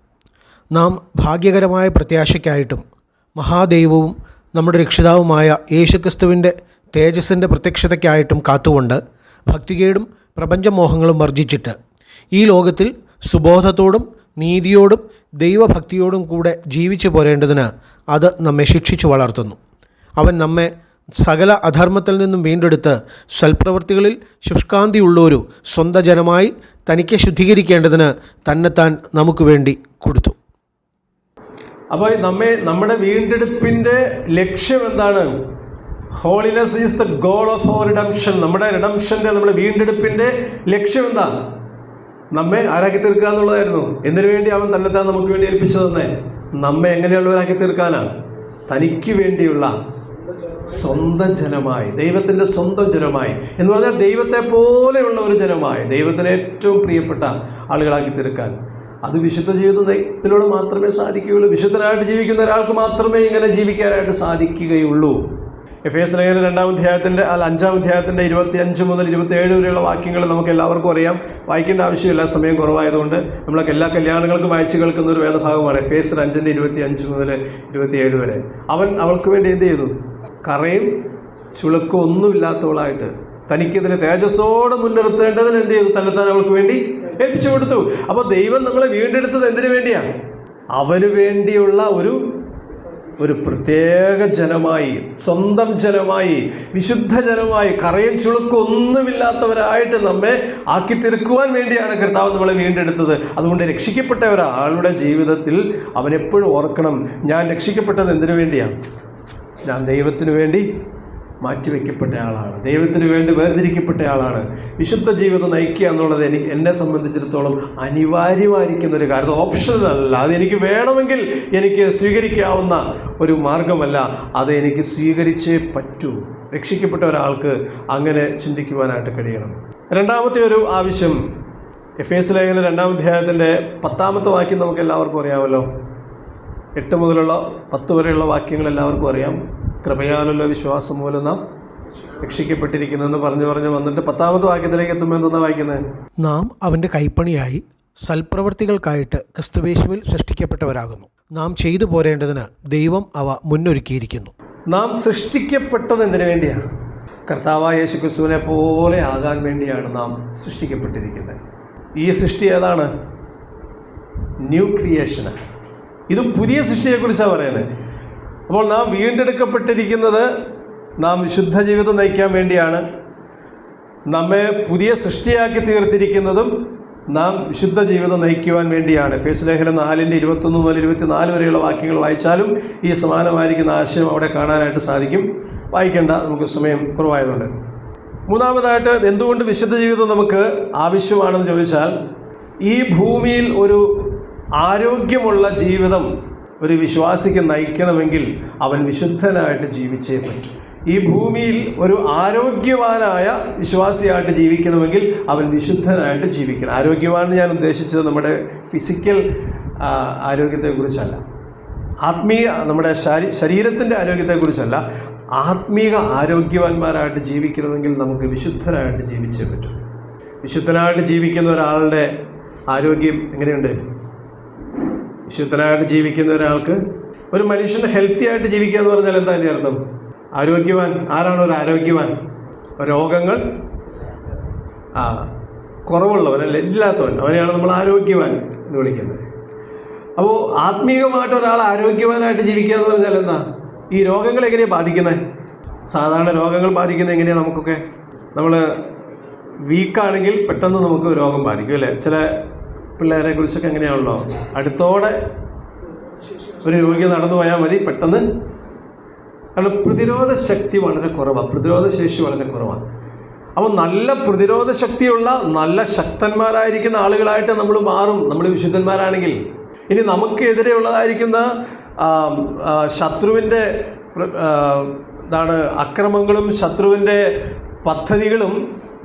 നാം ഭാഗ്യകരമായ പ്രത്യാശയ്ക്കായിട്ടും മഹാദൈവവും നമ്മുടെ രക്ഷിതാവുമായ യേശുക്രിസ്തുവിൻ്റെ തേജസ്സിൻ്റെ പ്രത്യക്ഷതയ്ക്കായിട്ടും കാത്തുകൊണ്ട് ഭക്തികേടും പ്രപഞ്ചമോഹങ്ങളും വർജിച്ചിട്ട് ഈ ലോകത്തിൽ സുബോധത്തോടും നീതിയോടും ദൈവഭക്തിയോടും കൂടെ ജീവിച്ചു പോരേണ്ടതിന് അത് നമ്മെ ശിക്ഷിച്ചു വളർത്തുന്നു. അവൻ നമ്മെ സകല അധർമ്മത്തിൽ നിന്നും വീണ്ടെടുത്ത് സൽപ്രവൃത്തികളിൽ ശുഷ്കാന്തിയുള്ളൊരു സ്വന്തം ജനമായി തനിക്ക് ശുദ്ധീകരിക്കേണ്ടതിന് തന്നെത്താൻ നമുക്ക് വേണ്ടി കൊടുത്തു. അപ്പോൾ നമ്മുടെ വീണ്ടെടുപ്പിൻ്റെ ലക്ഷ്യം എന്താണ്? Holiness is the goal of our redemption. നമ്മുടെ വീണ്ടെടുപ്പിൻ്റെ ലക്ഷ്യം എന്താ? നമ്മെ ആരാക്കി തീർക്കുക എന്നുള്ളതായിരുന്നു. എന്തിനു വേണ്ടി അവൻ തന്നെത്താൻ നമുക്ക് വേണ്ടി ഏൽപ്പിച്ചു തന്നെ? നമ്മെ എങ്ങനെയുള്ളവരാക്കി തീർക്കാനാണ്? തനിക്ക് വേണ്ടിയുള്ള സ്വന്തം ജനമായി, ദൈവത്തിൻ്റെ സ്വന്തം ജനമായി എന്ന് പറഞ്ഞാൽ ദൈവത്തെ പോലെയുള്ള ഒരു ജനമായി, ദൈവത്തിന് ഏറ്റവും പ്രിയപ്പെട്ട ആളുകളാക്കി തീർക്കാൻ. അത് വിശുദ്ധ ജീവിതത്തിലൂടെ മാത്രമേ സാധിക്കുകയുള്ളൂ. വിശുദ്ധനായിട്ട് ജീവിക്കുന്ന ഒരാൾക്ക് മാത്രമേ ഇങ്ങനെ ജീവിക്കാനായിട്ട് സാധിക്കുകയുള്ളൂ. എഫേസ്യ ലേഖനം 2-ാം അധ്യായത്തിൻ്റെ 5-ാം അധ്യായത്തിൻ്റെ 25 മുതൽ 27 വരെയുള്ള വാക്യങ്ങൾ നമുക്ക് എല്ലാവർക്കും അറിയാം. വായിക്കേണ്ട ആവശ്യമില്ല, സമയം കുറവായതുകൊണ്ട്. നമ്മളൊക്കെ എല്ലാ കല്യാണങ്ങൾക്കും വായിച്ച് കേൾക്കുന്ന ഒരു വേദഭാഗമാണ് എഫേസ്യർ 5-ന്റെ 25 മുതൽ 27 വരെ. അവൻ അവൾക്ക് വേണ്ടി എന്ത് ചെയ്തു? കറയും ചുളുക്കും ഒന്നുമില്ലാത്തവളായിട്ട് തനിക്കിതിനെ തേജസ്സോടെ മുൻനിർത്തേണ്ടതിന് എന്ത് ചെയ്തു? തന്നെത്താൻ അവൾക്ക് വേണ്ടി ഏൽപ്പിച്ചു കൊടുത്തു. അപ്പോൾ ദൈവം നമ്മളെ വീണ്ടെടുത്തത് എന്തിനു വേണ്ടിയാണ്? അവന് വേണ്ടിയുള്ള ഒരു പ്രത്യേക ജനമായി, സ്വന്തം ജനമായി, വിശുദ്ധ ജനമായി, കറയും ചുളുക്കും ഒന്നുമില്ലാത്തവരായിട്ട് നമ്മെ ആക്കി തീർക്കുവാൻ വേണ്ടിയാണ് കർത്താവ് നമ്മളെ വീണ്ടെടുത്തത്. അതുകൊണ്ട് രക്ഷിക്കപ്പെട്ട ഒരാളുടെ ജീവിതത്തിൽ അവനെപ്പോഴും ഓർക്കണം, ഞാൻ രക്ഷിക്കപ്പെട്ടത് എന്തിനു വേണ്ടിയാണ്? ഞാൻ ദൈവത്തിനു വേണ്ടി മാറ്റിവെക്കപ്പെട്ട ആളാണ്, ദൈവത്തിന് വേണ്ടി വേർതിരിക്കപ്പെട്ട ആളാണ്. വിശുദ്ധ ജീവിതം നയിക്കുക എന്നുള്ളത് എന്നെ സംബന്ധിച്ചിടത്തോളം അനിവാര്യമായിരിക്കുന്ന ഒരു കാര്യം, ഓപ്ഷണൽ അല്ല. അതെനിക്ക് വേണമെങ്കിൽ എനിക്ക് സ്വീകരിക്കാവുന്ന ഒരു മാർഗമല്ല, അത് എനിക്ക് സ്വീകരിച്ചേ പറ്റൂ. രക്ഷിക്കപ്പെട്ട ഒരാൾക്ക് അങ്ങനെ ചിന്തിക്കുവാനായിട്ട് കഴിയണം. രണ്ടാമത്തെ ഒരു ആവശ്യം, എഫേസ്യ ലേഖനം 2-ാം അധ്യായത്തിൻ്റെ 10-ാമത്തെ വാക്യം നമുക്ക് എല്ലാവർക്കും അറിയാമല്ലോ. 8 മുതലുള്ള 10 വരെയുള്ള വാക്യങ്ങൾ എല്ലാവർക്കും അറിയാം. കൃപയാലുള്ള വിശ്വാസം മൂലം നാം രക്ഷിക്കപ്പെട്ടിരിക്കുന്നതെന്ന് പറഞ്ഞു വന്നിട്ട് 10-ാമത്തെ വാക്യത്തിലേക്ക് എത്തുമ്പോൾ എന്താ വായിക്കുന്നത്? നാം അവൻ്റെ കൈപ്പണിയായി സൽപ്രവൃത്തികൾക്കായിട്ട് ക്രിസ്തുയേശുവിൽ സൃഷ്ടിക്കപ്പെട്ടവരാകുന്നു. നാം ചെയ്തു പോരേണ്ടതിന് ദൈവം അവ മുന്നൊരുക്കിയിരിക്കുന്നു. നാം സൃഷ്ടിക്കപ്പെട്ടത് എന്തിനു വേണ്ടിയാണ്? കർത്താവായ യേശു ക്രിസ്തുവിനെ പോലെ ആകാൻ വേണ്ടിയാണ് നാം സൃഷ്ടിക്കപ്പെട്ടിരിക്കുന്നത്. ഈ സൃഷ്ടി ഏതാണ്? ന്യൂ ക്രിയേഷന്. ഇത് പുതിയ സൃഷ്ടിയെക്കുറിച്ചാണ് പറയുന്നത്. അപ്പോൾ നാം വീണ്ടെടുക്കപ്പെട്ടിരിക്കുന്നത് നാം വിശുദ്ധ ജീവിതം നയിക്കാൻ വേണ്ടിയാണ്. നമ്മെ പുതിയ സൃഷ്ടിയാക്കി തീർത്തിരിക്കുന്നതും നാം വിശുദ്ധ ജീവിതം നയിക്കുവാൻ വേണ്ടിയാണ്. എഫേസ്യ ലേഖനം 4-ന്റെ 21 മുതൽ 24 വരെയുള്ള വാക്യങ്ങൾ വായിച്ചാലും ഈ സമാനമായിരിക്കുന്ന ആശയം അവിടെ കാണാനായിട്ട് സാധിക്കും. വായിക്കേണ്ട, നമുക്ക് സമയം കുറവായതുകൊണ്ട്. മൂന്നാമതായിട്ട്, എന്തുകൊണ്ട് വിശുദ്ധ ജീവിതം നമുക്ക് ആവശ്യമാണെന്ന് ചോദിച്ചാൽ, ഈ ഭൂമിയിൽ ഒരു ആരോഗ്യമുള്ള ജീവിതം ഒരു വിശ്വാസിക്ക് നയിക്കണമെങ്കിൽ അവൻ വിശുദ്ധനായിട്ട് ജീവിച്ചേ പറ്റൂ. ഈ ഭൂമിയിൽ ഒരു ആരോഗ്യവാനായ വിശ്വാസിയായിട്ട് ജീവിക്കണമെങ്കിൽ അവൻ വിശുദ്ധനായിട്ട് ജീവിക്കണം. ആരോഗ്യവാനെന്ന് ഞാൻ ഉദ്ദേശിച്ചത് നമ്മുടെ ഫിസിക്കൽ ആരോഗ്യത്തെക്കുറിച്ചല്ല, നമ്മുടെ ശരീരത്തിൻ്റെ ആരോഗ്യത്തെക്കുറിച്ചല്ല. ആത്മീക ആരോഗ്യവാന്മാരായിട്ട് ജീവിക്കണമെങ്കിൽ നമുക്ക് വിശുദ്ധനായിട്ട് ജീവിച്ചേ പറ്റും. വിശുദ്ധനായിട്ട് ജീവിക്കുന്ന ഒരാളുടെ ആരോഗ്യം എങ്ങനെയുണ്ട്? വിശുദ്ധനായിട്ട് ജീവിക്കുന്ന ഒരാൾക്ക്, ഒരു മനുഷ്യന് ഹെൽത്തി ആയിട്ട് ജീവിക്കുക എന്ന് പറഞ്ഞാൽ എന്താ അതിൻ്റെ അർത്ഥം? ആരോഗ്യവാൻ. ആരാണ് ഒരു ആരോഗ്യവാൻ? രോഗങ്ങൾ കുറവുള്ളവനല്ല, ഇല്ലാത്തവൻ, അവനെയാണ് നമ്മൾ ആരോഗ്യവാൻ എന്ന് വിളിക്കുന്നത്. അപ്പോൾ ആത്മീകമായിട്ട് ഒരാൾ ആരോഗ്യവാനായിട്ട് ജീവിക്കുക എന്ന് പറഞ്ഞാൽ എന്താ? ഈ രോഗങ്ങൾ എങ്ങനെയാണ് ബാധിക്കുന്നത്? സാധാരണ രോഗങ്ങൾ ബാധിക്കുന്നത് എങ്ങനെയാണ്? നമുക്കൊക്കെ നമ്മൾ വീക്കാണെങ്കിൽ പെട്ടെന്ന് നമുക്ക് രോഗം ബാധിക്കും അല്ലേ? ചില പിള്ളേരെ കുറിച്ചൊക്കെ എങ്ങനെയാണല്ലോ, അടുത്തോടെ ഒരു രോഗി നടന്നു പോയാൽ മതി, പെട്ടെന്ന്. കാരണം പ്രതിരോധ ശക്തി വളരെ കുറവാണ്, പ്രതിരോധ ശേഷി വളരെ കുറവാണ്. അപ്പോൾ നല്ല പ്രതിരോധ ശക്തിയുള്ള നല്ല ശക്തന്മാരായിരിക്കുന്ന ആളുകളായിട്ട് നമ്മൾ മാറും നമ്മൾ വിശുദ്ധന്മാരാണെങ്കിൽ. ഇനി നമുക്കെതിരെയുള്ളതായിരിക്കുന്ന ശത്രുവിൻ്റെ അക്രമങ്ങളും ശത്രുവിൻ്റെ പദ്ധതികളും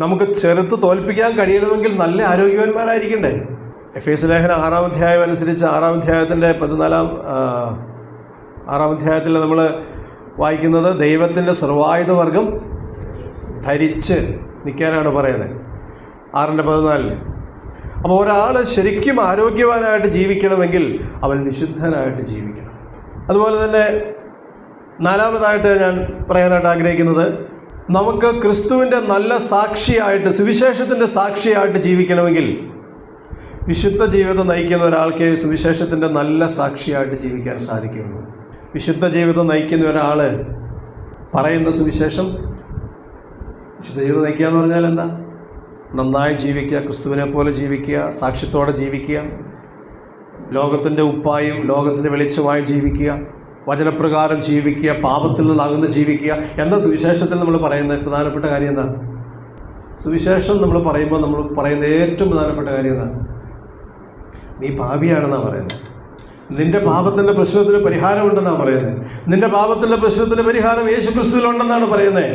നമുക്ക് ചെറുത്ത് തോൽപ്പിക്കാൻ കഴിയണമെങ്കിൽ നല്ല ആരോഗ്യവാന്മാരായിരിക്കണ്ടേ? എഫേസ്യ ലേഖനം 6-ാം അധ്യായം അനുസരിച്ച് 6-ാം അധ്യായത്തിൻ്റെ 6-ാം അധ്യായത്തിൽ നമ്മൾ വായിക്കുന്നത് ദൈവത്തിൻ്റെ സർവായുധവർഗം ധരിച്ച് നിൽക്കാനാണ് പറയുന്നത്, 6-ന്റെ 14. അപ്പോൾ ഒരാൾ ശരിക്കും ആരോഗ്യവാനായിട്ട് ജീവിക്കണമെങ്കിൽ അവൻ വിശുദ്ധനായിട്ട് ജീവിക്കണം. അതുപോലെ തന്നെ 4-മതായിട്ട് ഞാൻ പറയാനായിട്ട് ആഗ്രഹിക്കുന്നത്, നമുക്ക് ക്രിസ്തുവിൻ്റെ നല്ല സാക്ഷിയായിട്ട്, സുവിശേഷത്തിൻ്റെ സാക്ഷിയായിട്ട് ജീവിക്കണമെങ്കിൽ വിശുദ്ധ ജീവിതം നയിക്കുന്ന ഒരാൾക്ക് സുവിശേഷത്തിൻ്റെ നല്ല സാക്ഷിയായിട്ട് ജീവിക്കാൻ സാധിക്കുകയുള്ളൂ. വിശുദ്ധ ജീവിതം നയിക്കുന്ന ഒരാൾ പറയുന്ന സുവിശേഷം, വിശുദ്ധ ജീവിതം നയിക്കുക എന്ന് പറഞ്ഞാൽ എന്താ? നന്നായി ജീവിക്കുക, ക്രിസ്തുവിനെ പോലെ ജീവിക്കുക, സാക്ഷ്യത്തോടെ ജീവിക്കുക, ലോകത്തിൻ്റെ ഉപ്പായും ലോകത്തിൻ്റെ വെളിച്ചമായും ജീവിക്കുക, വചനപ്രകാരം ജീവിക്കുക, പാപത്തിൽ നിന്നകന്ന് ജീവിക്കുക. എന്താ സുവിശേഷത്തിൽ നമ്മൾ പറയുന്ന പ്രധാനപ്പെട്ട കാര്യം എന്താ? സുവിശേഷം നമ്മൾ പറയുമ്പോൾ നമ്മൾ പറയുന്ന ഏറ്റവും പ്രധാനപ്പെട്ട കാര്യം എന്താ? നീ പാപിയാണെന്നാണ് പറയുന്നത്. നിന്റെ പാപത്തിൻ്റെ പ്രശ്നത്തിന് പരിഹാരമുണ്ടെന്നാണ് പറയുന്നത്. നിന്റെ പാപത്തിൻ്റെ പ്രശ്നത്തിന് പരിഹാരം യേശു ക്രിസ്തുവിലുണ്ടെന്നാണ് പറയുന്നത്.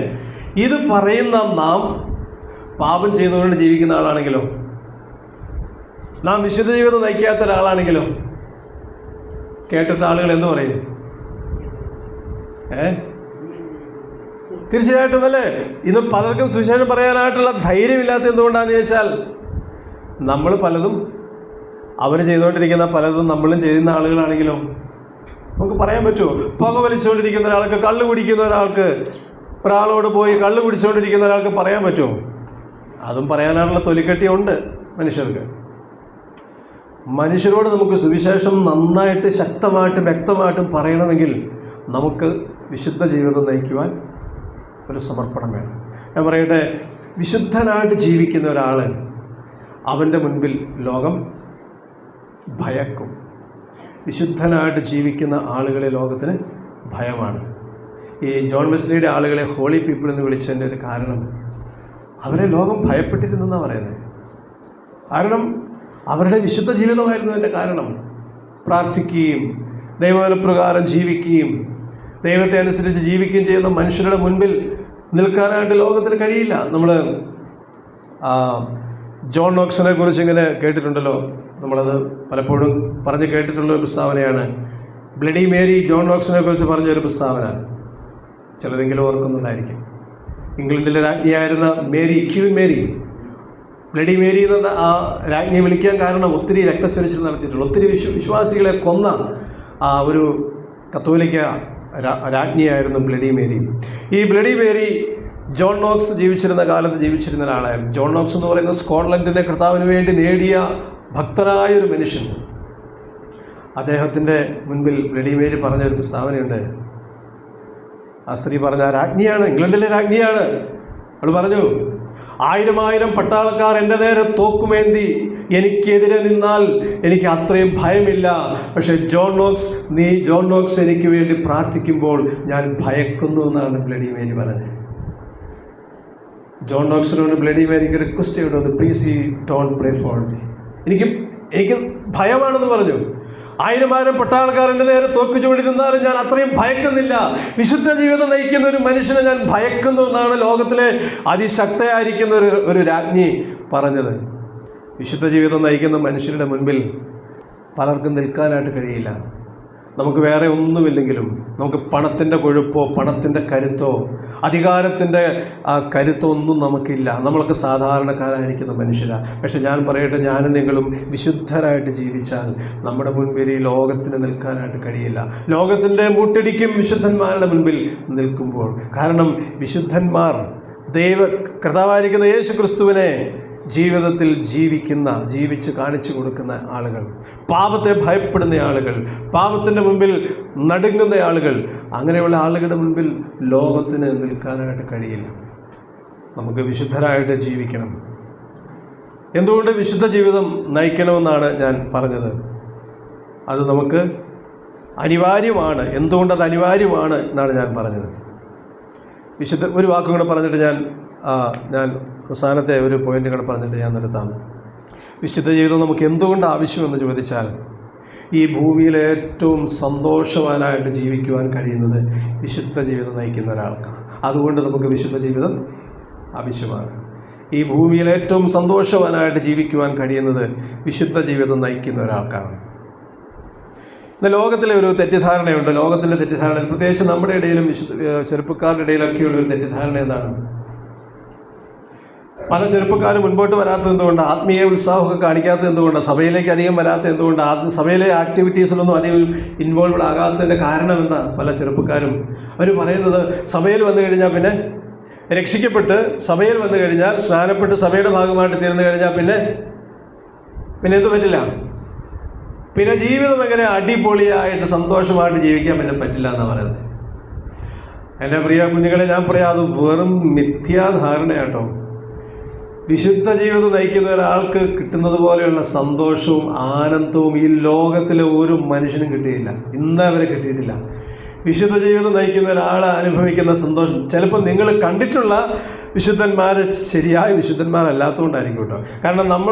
ഇത് പറയുന്ന നാം പാപം ചെയ്തുകൊണ്ട് ജീവിക്കുന്ന ആളാണെങ്കിലോ, നാം വിശുദ്ധ ജീവിതം നയിക്കാത്ത ഒരാളാണെങ്കിലോ, കേട്ടിട്ട് ആളുകൾ എന്ത് പറയും? തീർച്ചയായിട്ടും അല്ലേ? ഇന്ന് പലർക്കും സുവിശേഷം പറയാനായിട്ടുള്ള ധൈര്യമില്ലാത്ത എന്തുകൊണ്ടാണെന്ന് ചോദിച്ചാൽ, നമ്മൾ പലതും അവർ ചെയ്തുകൊണ്ടിരിക്കുന്ന പലതും നമ്മളും ചെയ്യുന്ന ആളുകളാണെങ്കിലോ നമുക്ക് പറയാൻ പറ്റുമോ? പുക വലിച്ചുകൊണ്ടിരിക്കുന്ന ഒരാൾക്ക്, കള്ള് കുടിക്കുന്ന ഒരാൾക്ക്, ഒരാളോട് പോയി കള്ള് കുടിച്ചുകൊണ്ടിരിക്കുന്ന ഒരാൾക്ക് പറയാൻ പറ്റുമോ? അതും പറയാനുള്ള തൊലിക്കെട്ടിയുണ്ട് മനുഷ്യർക്ക്. മനുഷ്യരോട് നമുക്ക് സുവിശേഷം നന്നായിട്ട് ശക്തമായിട്ടും വ്യക്തമായിട്ടും പറയണമെങ്കിൽ നമുക്ക് വിശുദ്ധ ജീവിതം നയിക്കുവാൻ ഒരു സമർപ്പണം വേണം. ഞാൻ പറയട്ടെ, വിശുദ്ധനായിട്ട് ജീവിക്കുന്ന ഒരാൾ, അവൻ്റെ മുൻപിൽ ലോകം ഭയക്കും. വിശുദ്ധനായിട്ട് ജീവിക്കുന്ന ആളുകളെ ലോകത്തിന് ഭയമാണ്. ഈ ജോൺ വെസ്ലിയുടെ ആളുകളെ ഹോളി പീപ്പിൾ എന്ന് വിളിച്ചതിൻ്റെ ഒരു കാരണം, അവരെ ലോകം ഭയപ്പെട്ടിരുന്നെന്നാണ് പറയുന്നത്. കാരണം അവരുടെ വിശുദ്ധ ജീവിതമായിരുന്നു അതിൻ്റെ കാരണം. പ്രാർത്ഥിക്കുകയും ദൈവവചനപ്രകാരം ജീവിക്കുകയും ദൈവത്തെ അനുസരിച്ച് ജീവിക്കുകയും ചെയ്യുന്ന മനുഷ്യരുടെ മുൻപിൽ നിൽക്കാനായിട്ട് ലോകത്തിന് കഴിയില്ല. നമ്മൾ ജോൺ നോക്സിനെ കുറിച്ച് ഇങ്ങനെ കേട്ടിട്ടുണ്ടല്ലോ, നമ്മളത് പലപ്പോഴും പറഞ്ഞ് കേട്ടിട്ടുള്ള ഒരു പ്രസ്താവനയാണ്. ബ്ലഡി മേരി ജോൺ നോക്സിനെ കുറിച്ച് പറഞ്ഞൊരു പ്രസ്താവന ചിലരെങ്കിലും ഓർക്കുന്നുണ്ടായിരിക്കും. ഇംഗ്ലണ്ടിലെ രാജ്ഞിയായിരുന്ന Mary, queen Mary, bloody Mary എന്ന ആ രാജ്ഞിയെ വിളിക്കാൻ കാരണം ഒത്തിരി രക്തച്ചൊരിച്ചിൽ നടത്തിയിട്ടുള്ള, ഒത്തിരി വിശ്വാസികളെ കൊന്ന ആ ഒരു കത്തോലിക്ക രാജ്ഞിയായിരുന്നു ബ്ലഡി മേരി. ഈ ബ്ലഡി മേരി ജോൺ നോക്സ് ജീവിച്ചിരുന്ന കാലത്ത് ജീവിച്ചിരുന്ന ഒരാളായിരുന്നു. ജോൺ നോക്സ് എന്ന് പറയുന്ന സ്കോട്ട്ലൻഡിൻ്റെ കർത്താവിന് വേണ്ടി നേടിയ ഭക്തരായൊരു മനുഷ്യൻ. അദ്ദേഹത്തിൻ്റെ മുൻപിൽ ബ്ലഡി മേരി പറഞ്ഞൊരു പ്രസ്താവനയുണ്ട്. ആ സ്ത്രീ പറഞ്ഞ, ആ രാജ്ഞിയാണ്, ഇംഗ്ലണ്ടിലെ രാജ്ഞിയാണ്. അവൾ പറഞ്ഞു, 1000 പട്ടാളക്കാർ എൻ്റെ നേരെ തോക്കുമേന്തി എനിക്കെതിരെ നിന്നാൽ എനിക്ക് അത്രയും ഭയമില്ല. പക്ഷേ ജോൺ നോക്സ് എനിക്ക് വേണ്ടി പ്രാർത്ഥിക്കുമ്പോൾ ഞാൻ ഭയക്കുന്നു എന്നാണ് ബ്ലഡി മേരി പറഞ്ഞത്. ജോൺ നോക്സിനോട് ബ്ലഡി മേരിക്ക് റിക്വസ്റ്റ് ചെയ്തു, please you don't pray for me. എനിക്ക് ഭയമാണെന്ന് പറഞ്ഞു. 1000 പട്ടാളക്കാർ എൻ്റെ നേരെ തോക്ക് ചൂണ്ടി നിന്നാലും ഞാൻ അത്രയും ഭയക്കുന്നില്ല. വിശുദ്ധ ജീവിതം നയിക്കുന്ന ഒരു മനുഷ്യനെ ഞാൻ ഭയക്കുന്നു എന്നാണ് ലോകത്തിലെ അതിശക്തയായിരിക്കുന്ന ഒരു രാജ്ഞി പറഞ്ഞത്. വിശുദ്ധ ജീവിതം നയിക്കുന്ന മനുഷ്യരുടെ മുൻപിൽ പലർക്കും നിൽക്കാനായിട്ട് കഴിയില്ല. നമുക്ക് വേറെ ഒന്നുമില്ലെങ്കിലും, നമുക്ക് പണത്തിൻ്റെ കൊഴുപ്പോ പണത്തിൻ്റെ കരുത്തോ അധികാരത്തിൻ്റെ കരുത്തോ ഒന്നും നമുക്കില്ല. നമ്മളൊക്കെ സാധാരണക്കാരായിരിക്കുന്ന മനുഷ്യരാണ്. പക്ഷെ ഞാൻ പറയട്ടെ, ഞാനും നിങ്ങളും വിശുദ്ധരായിട്ട് ജീവിച്ചാൽ നമ്മുടെ മുൻപിൽ ഈ ലോകത്തിന് നിൽക്കാനായിട്ട് കഴിയില്ല. ലോകത്തിൻ്റെ മുട്ടടിക്കും വിശുദ്ധന്മാരുടെ മുൻപിൽ നിൽക്കുമ്പോൾ. കാരണം വിശുദ്ധന്മാർ കർത്താവായിരിക്കുന്ന യേശു ക്രിസ്തുവിനെ ജീവിതത്തിൽ ജീവിച്ച് കാണിച്ചു കൊടുക്കുന്ന ആളുകൾ, പാപത്തെ ഭയപ്പെടുന്ന ആളുകൾ, പാപത്തിൻ്റെ മുൻപിൽ നടുങ്ങുന്ന ആളുകൾ, അങ്ങനെയുള്ള ആളുകളുടെ മുൻപിൽ ലോകത്തിന് നിൽക്കാനായിട്ട് കഴിയില്ല. നമുക്ക് വിശുദ്ധരായിട്ട് ജീവിക്കണം. എന്തുകൊണ്ട് വിശുദ്ധ ജീവിതം നയിക്കണമെന്നാണ് ഞാൻ പറഞ്ഞത്. അത് നമുക്ക് അനിവാര്യമാണ്. എന്തുകൊണ്ടത് അനിവാര്യമാണ് എന്നാണ് ഞാൻ പറഞ്ഞത്. ഒരു വാക്കും കൂടെ പറഞ്ഞിട്ട് ഞാൻ അവസാനത്തെ ഒരു പോയിന്റ് കൂടെ പറഞ്ഞിട്ട് ഞാൻ നിർത്താം. വിശുദ്ധ ജീവിതം നമുക്ക് എന്തുകൊണ്ട് ആവശ്യമെന്ന് ചോദിച്ചാൽ, ഈ ഭൂമിയിൽ ഏറ്റവും സന്തോഷവാനായിട്ട് ജീവിക്കുവാൻ കഴിയുന്നത് വിശുദ്ധ ജീവിതം നയിക്കുന്ന ഒരാൾക്കാണ്. അതുകൊണ്ട് നമുക്ക് വിശുദ്ധ ജീവിതം ആവശ്യമാണ്. ഈ ഭൂമിയിൽ ഏറ്റവും സന്തോഷവാനായിട്ട് ജീവിക്കുവാൻ കഴിയുന്നത് വിശുദ്ധ ജീവിതം നയിക്കുന്ന ഒരാൾക്കാണ്. ഇന്ന് ലോകത്തിലെ ഒരു തെറ്റിദ്ധാരണയുണ്ട്. ലോകത്തിൻ്റെ തെറ്റിദ്ധാരണ, പ്രത്യേകിച്ച് നമ്മുടെ ഇടയിലും ചെറുപ്പക്കാരുടെ ഇടയിലൊക്കെയുള്ള ഒരു തെറ്റിദ്ധാരണ എന്താണ്? പല ചെറുപ്പക്കാരും മുൻപോട്ട് വരാത്തത് എന്തുകൊണ്ടാണ്? ആത്മീയ ഉത്സാഹമൊക്കെ കാണിക്കാത്തത് എന്തുകൊണ്ടാണ്? സഭയിലേക്ക് അധികം വരാത്തത് എന്തുകൊണ്ടാണ്? സഭയിലെ ആക്ടിവിറ്റീസിലൊന്നും അധികം ഇൻവോൾവ്ഡ് ആകാത്തതിൻ്റെ കാരണം എന്താ? പല ചെറുപ്പക്കാരും അവർ പറയുന്നത്, സഭയിൽ വന്നു കഴിഞ്ഞാൽ പിന്നെ രക്ഷിക്കപ്പെട്ട് സഭയിൽ വന്നു കഴിഞ്ഞാൽ, സ്നാനപ്പെട്ട് സഭയുടെ ഭാഗമായിട്ട് തീർന്നു കഴിഞ്ഞാൽ പിന്നെ എന്ത് പറ്റില്ല? പിന്നെ ജീവിതം എങ്ങനെ അടിപൊളിയായിട്ട് സന്തോഷമായിട്ട് ജീവിക്കാൻ പിന്നെ പറ്റില്ല എന്നാണ് പറയുന്നത്. എൻ്റെ പ്രിയ കുഞ്ഞുങ്ങളെ, ഞാൻ പറയാം, അത് വെറും മിഥ്യാധാരണയാട്ടോ. വിശുദ്ധ ജീവിതം നയിക്കുന്ന ഒരാൾക്ക് കിട്ടുന്നത് പോലെയുള്ള സന്തോഷവും ആനന്ദവും ഈ ലോകത്തിലെ ഒരു മനുഷ്യനും കിട്ടിയില്ല. ഇന്ന് അവരെ കിട്ടിയിട്ടില്ല. വിശുദ്ധ ജീവിതം നയിക്കുന്ന ഒരാൾ അനുഭവിക്കുന്ന സന്തോഷം ചിലപ്പോൾ നിങ്ങൾ കണ്ടിട്ടുള്ള വിശുദ്ധന്മാർ ശരിയായ വിശുദ്ധന്മാരല്ലാത്തതുകൊണ്ടായിരിക്കും കേട്ടോ. കാരണം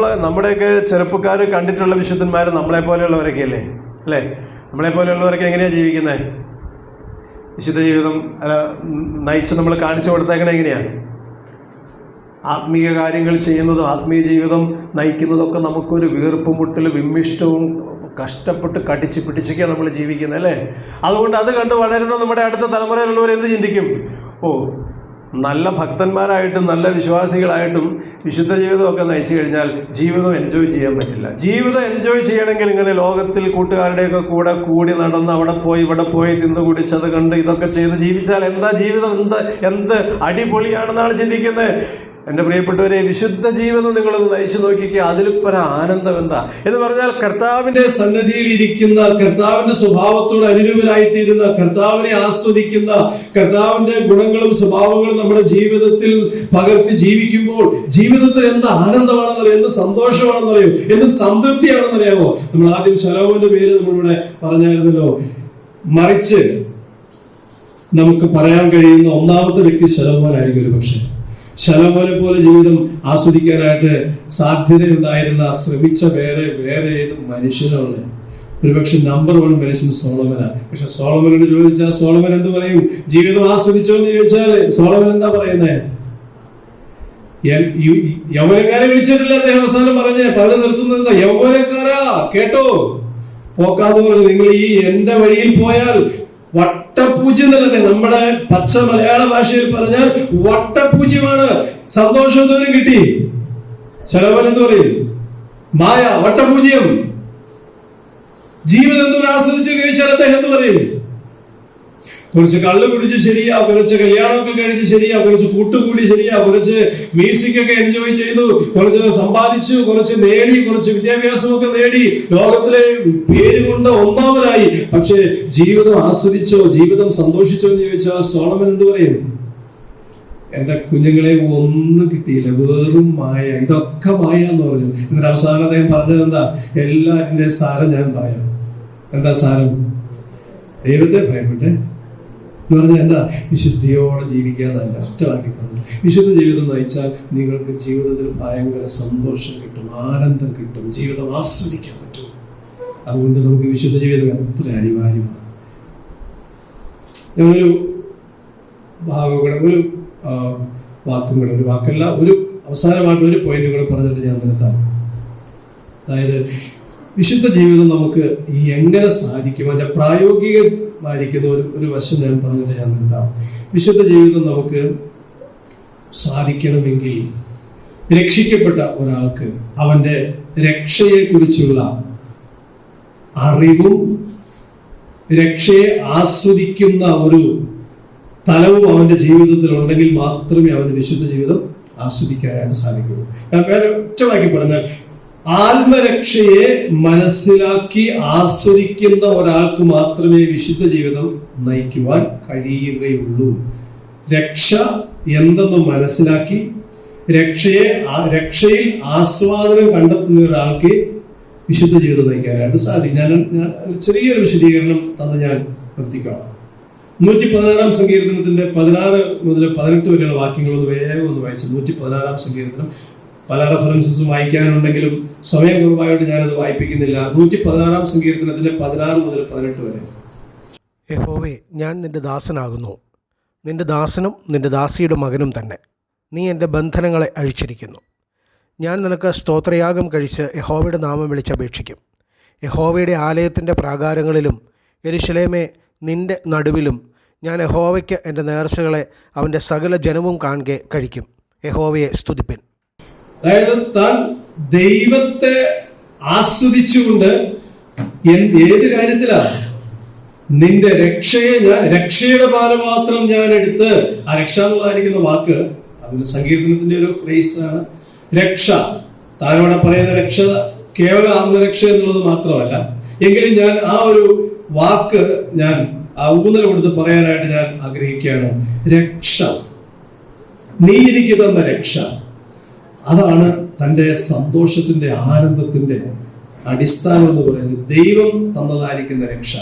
നമ്മുടെയൊക്കെ ചെറുപ്പക്കാർ കണ്ടിട്ടുള്ള വിശുദ്ധന്മാർ നമ്മളെപ്പോലെയുള്ളവരൊക്കെ അല്ലേ? നമ്മളെപ്പോലെയുള്ളവരൊക്കെ എങ്ങനെയാണ് ജീവിക്കുന്നത്? വിശുദ്ധ ജീവിതം നയിച്ച് നമ്മൾ കാണിച്ചു കൊടുത്തേക്കണത് എങ്ങനെയാണ്? ആത്മീയ കാര്യങ്ങൾ ചെയ്യുന്നതും ആത്മീയ ജീവിതം നയിക്കുന്നതൊക്കെ നമുക്കൊരു വീർപ്പും മുട്ടലും വിമ്മിഷ്ടവും കഷ്ടപ്പെട്ട് കടിച്ച് പിടിച്ചൊക്കെയാണ് നമ്മൾ ജീവിക്കുന്നത്, അല്ലേ? അതുകൊണ്ട് അത് കണ്ട് വളരുന്ന നമ്മുടെ അടുത്ത തലമുറയിലുള്ളവർ എന്ത് ചിന്തിക്കും? ഓ, നല്ല ഭക്തന്മാരായിട്ടും നല്ല വിശ്വാസികളായിട്ടും വിശുദ്ധ ജീവിതമൊക്കെ നയിച്ചു കഴിഞ്ഞാൽ ജീവിതം എൻജോയ് ചെയ്യാൻ പറ്റില്ല. ജീവിതം എൻജോയ് ചെയ്യണമെങ്കിൽ ഇങ്ങനെ ലോകത്തിൽ കൂട്ടുകാരുടെയൊക്കെ കൂടെ കൂടി നടന്ന് അവിടെ പോയി ഇവിടെ പോയി തിന്നു കുടിച്ചത് കണ്ട് ഇതൊക്കെ ചെയ്ത് ജീവിച്ചാൽ എന്താ ജീവിതം, എന്ത് അടിപൊളിയാണെന്നാണ് ചിന്തിക്കുന്നത്. എൻ്റെ പ്രിയപ്പെട്ടവരെ, വിശുദ്ധ ജീവിതം നിങ്ങളൊന്ന് നയിച്ചു നോക്കിക്കുക. അതിലിപ്പര ആനന്ദം എന്താ എന്ന് പറഞ്ഞാൽ, കർത്താവിൻ്റെ സന്നിധിയിൽ ഇരിക്കുന്ന, കർത്താവിൻ്റെ സ്വഭാവത്തോട് അനുരൂപരായിത്തീരുന്ന, കർത്താവിനെ ആസ്വദിക്കുന്ന, കർത്താവിൻ്റെ ഗുണങ്ങളും സ്വഭാവങ്ങളും നമ്മുടെ ജീവിതത്തിൽ പകർത്തി ജീവിക്കുമ്പോൾ ജീവിതത്തിൽ എന്ത് ആനന്ദമാണെന്നറിയോ, എന്ത് സന്തോഷമാണെന്നറിയോ, എന്ത് സംതൃപ്തിയാണെന്നറിയാമോ. നമ്മൾ ആദ്യം ശലോമോന്റെ പേര് നമ്മളിവിടെ പറഞ്ഞായിരുന്നല്ലോ. മറിച്ച് നമുക്ക് പറയാൻ കഴിയുന്ന ഒന്നാമത്തെ വ്യക്തി ശലോമോനായിരിക്കും. ഒരു പക്ഷേ ശലോമോനെ പോലെ ജീവിതം ആസ്വദിക്കാനായിട്ട് സാധ്യതയുണ്ടായിരുന്ന, ശ്രമിച്ച വേറെ ഏത് മനുഷ്യനാണ്? ഒരുപക്ഷെ നമ്പർ 1 മനുഷ്യൻ സോളമനാണ്. പക്ഷെ സോളമനോട് ചോദിച്ചാൽ സോളമൻ എന്ത് പറയും? ജീവിതം ആസ്വദിച്ചോ എന്ന് ചോദിച്ചാൽ സോളമൻ എന്താ പറയുന്നത്? യൗവനക്കാരെ വിളിച്ചിട്ടില്ല അദ്ദേഹം അവസാനം പറഞ്ഞു നിർത്തുന്നത് എന്താ? യൗവനക്കാരാ കേട്ടോ, പോക്കാന്ന് പറഞ്ഞു, നിങ്ങൾ ഈ എന്റെ വഴിയിൽ പോയാൽ വട്ടപൂജ്യം തന്നെ. നമ്മുടെ പച്ച മലയാള ഭാഷയിൽ പറഞ്ഞാൽ വട്ടപൂജ്യമാണ്. സന്തോഷം എന്തോരം കിട്ടി? ശലോമോൻ എന്ന് പറയും മായ, വട്ടപൂജ്യം. ജീവിതം എന്തോരം ആസ്വദിച്ചു ചോദിച്ചാൽ അദ്ദേഹം എന്ന് പറയും കുറച്ച് കള്ള് കുടിച്ച് ശരിയാ, കുറച്ച് കല്യാണമൊക്കെ കഴിച്ച് ശരിയാ, കുറച്ച് കൂട്ടുകൂടി ശരിയാ, കുറച്ച് മ്യൂസിക് ഒക്കെ എൻജോയ് ചെയ്തു, കുറച്ച് സമ്പാദിച്ചു, കുറച്ച് നേടി, കുറച്ച് വിദ്യാഭ്യാസമൊക്കെ നേടി, ലോകത്തിലെ പേരുകൊണ്ട് ഒന്നാമനായി. പക്ഷെ ജീവിതം ആസ്വദിച്ചോ, ജീവിതം സന്തോഷിച്ചോ എന്ന് ചോദിച്ചാൽ സോളമൻ എന്ത് പറയും? എന്റെ കുഞ്ഞുങ്ങളെ ഒന്നും കിട്ടിയില്ല, വെറും മായ. ഇതൊക്കെ മായ എന്ന് പറഞ്ഞു. എന്നിട്ട് അവസാനം അദ്ദേഹം പറഞ്ഞത് എന്താ? എല്ലാറ്റിന്റെ സാരം ഞാൻ പറയാം. എന്താ സാരം? ദൈവത്തെ ഭയപ്പെട്ടെ എന്ന് പറഞ്ഞാൽ എന്താ? വിശുദ്ധിയോടെ ജീവിക്കാന്നല്ല, ഒറ്റവാക്കി പറഞ്ഞു. വിശുദ്ധ ജീവിതം നയിച്ചാൽ നിങ്ങൾക്ക് ജീവിതത്തിൽ ഭയങ്കര സന്തോഷം കിട്ടും, ആനന്ദം കിട്ടും, ജീവിതം ആസ്വദിക്കാൻ പറ്റും. അതുകൊണ്ട് നമുക്ക് വിശുദ്ധ ജീവിതം എത്ര അനിവാര്യമാണ്. ഞങ്ങളൊരു ഭാഗം കൂടെ, ഒരു വാക്കും കൂടെ, ഒരു വാക്കല്ല, ഒരു അവസാനമായിട്ട് ഒരു പോയിന്റ് കൂടെ പറഞ്ഞിട്ട് ഞാൻ നിർത്താം. അതായത് വിശുദ്ധ ജീവിതം നമുക്ക് എങ്ങനെ സാധിക്കും, അതിന്റെ പ്രായോഗികമായിരിക്കുന്ന ഒരു വശം ഞാൻ പറഞ്ഞിട്ട് ഞാൻ നിർത്താം. വിശുദ്ധ ജീവിതം നമുക്ക് സാധിക്കണമെങ്കിൽ രക്ഷിക്കപ്പെട്ട ഒരാൾക്ക് അവന്റെ രക്ഷയെക്കുറിച്ചുള്ള അറിവും രക്ഷയെ ആസ്വദിക്കുന്ന ഒരു തലവും അവന്റെ ജീവിതത്തിൽ ഉണ്ടെങ്കിൽ മാത്രമേ അവന് വിശുദ്ധ ജീവിതം ആസ്വദിക്കാനായിട്ട് സാധിക്കുള്ളൂ. ഞാൻ വേറെ ഒറ്റവാക്കി പറഞ്ഞാൽ, ആത്മരക്ഷയെ മനസ്സിലാക്കി ആസ്വദിക്കുന്ന ഒരാൾക്ക് മാത്രമേ വിശുദ്ധ ജീവിതം നയിക്കുവാൻ കഴിയുകയുള്ളൂ. രക്ഷ എന്തെന്ന് മനസ്സിലാക്കി രക്ഷയിൽ ആസ്വാദനം കണ്ടെത്തുന്ന ഒരാൾക്ക് വിശുദ്ധ ജീവിതം നയിക്കാനായിട്ട് സാധിക്കും. ഞാൻ ചെറിയൊരു വിശദീകരണം തന്ന് ഞാൻ നിർത്തിക്കണം. 116 സങ്കീർത്തനത്തിന്റെ 16 മുതൽ 18 വരെയുള്ള വാക്യങ്ങളൊന്ന് വേഗം ഒന്ന് വായിച്ചു. 116 സങ്കീർത്തനം പല റെഫറൻസസും വായിക്കാനുണ്ടെങ്കിലും സമയം കുറവായിട്ട് ഞാനത് വായിപ്പിക്കുന്നില്ല. 116 സങ്കീർത്തനത്തിന്റെ 16 മുതൽ 18 വരെ. യഹോവേ, ഞാൻ നിന്റെ ദാസനാകുന്നു, നിന്റെ ദാസനും നിന്റെ ദാസിയുടെ മകനും തന്നെ. നീ എൻ്റെ ബന്ധനങ്ങളെ അഴിച്ചിരിക്കുന്നു. ഞാൻ നിനക്ക് സ്തോത്രയാഗം കഴിച്ച് യഹോവയുടെ നാമം വിളിച്ചപേക്ഷിക്കും. യഹോവയുടെ ആലയത്തിൻ്റെ പ്രാകാരങ്ങളിലും യെരൂശലേമേ നിന്റെ നടുവിലും ഞാൻ യഹോവയ്ക്ക് എൻ്റെ നേർച്ചകളെ അവൻ്റെ സകല ജനവും കാണുക കഴിക്കും. യഹോവയെ സ്തുതിപ്പിൻ. അതായത് താൻ ദൈവത്തെ ആസ്വദിച്ചുകൊണ്ട് ഏത് കാര്യത്തിലാണ്? നിന്റെ രക്ഷയെ രക്ഷയുടെ പാനപാത്രം ഞാൻ എടുത്ത്, ആ രക്ഷ എന്നുള്ളതായിരിക്കുന്ന വാക്ക് അതിന്റെ സങ്കീർത്തനത്തിന്റെ ഒരു ഫ്രേസ് ആണ് രക്ഷ. താനോടെ പറയുന്ന രക്ഷ കേവല ആത്മരക്ഷ എന്നുള്ളത് മാത്രമല്ല, എങ്കിലും ഞാൻ ആ ഒരു വാക്ക് ഞാൻ ആ ഊന്നൽ കൊടുത്ത് പറയാനായിട്ട് ഞാൻ ആഗ്രഹിക്കുകയാണ്. രക്ഷ, നീ എനിക്ക് തന്ന രക്ഷ, അതാണ് തൻ്റെ സന്തോഷത്തിന്റെ ആനന്ദത്തിന്റെ അടിസ്ഥാനം എന്ന് പറയുന്നത്. ദൈവം തന്നതായിരിക്കുന്ന രക്ഷ.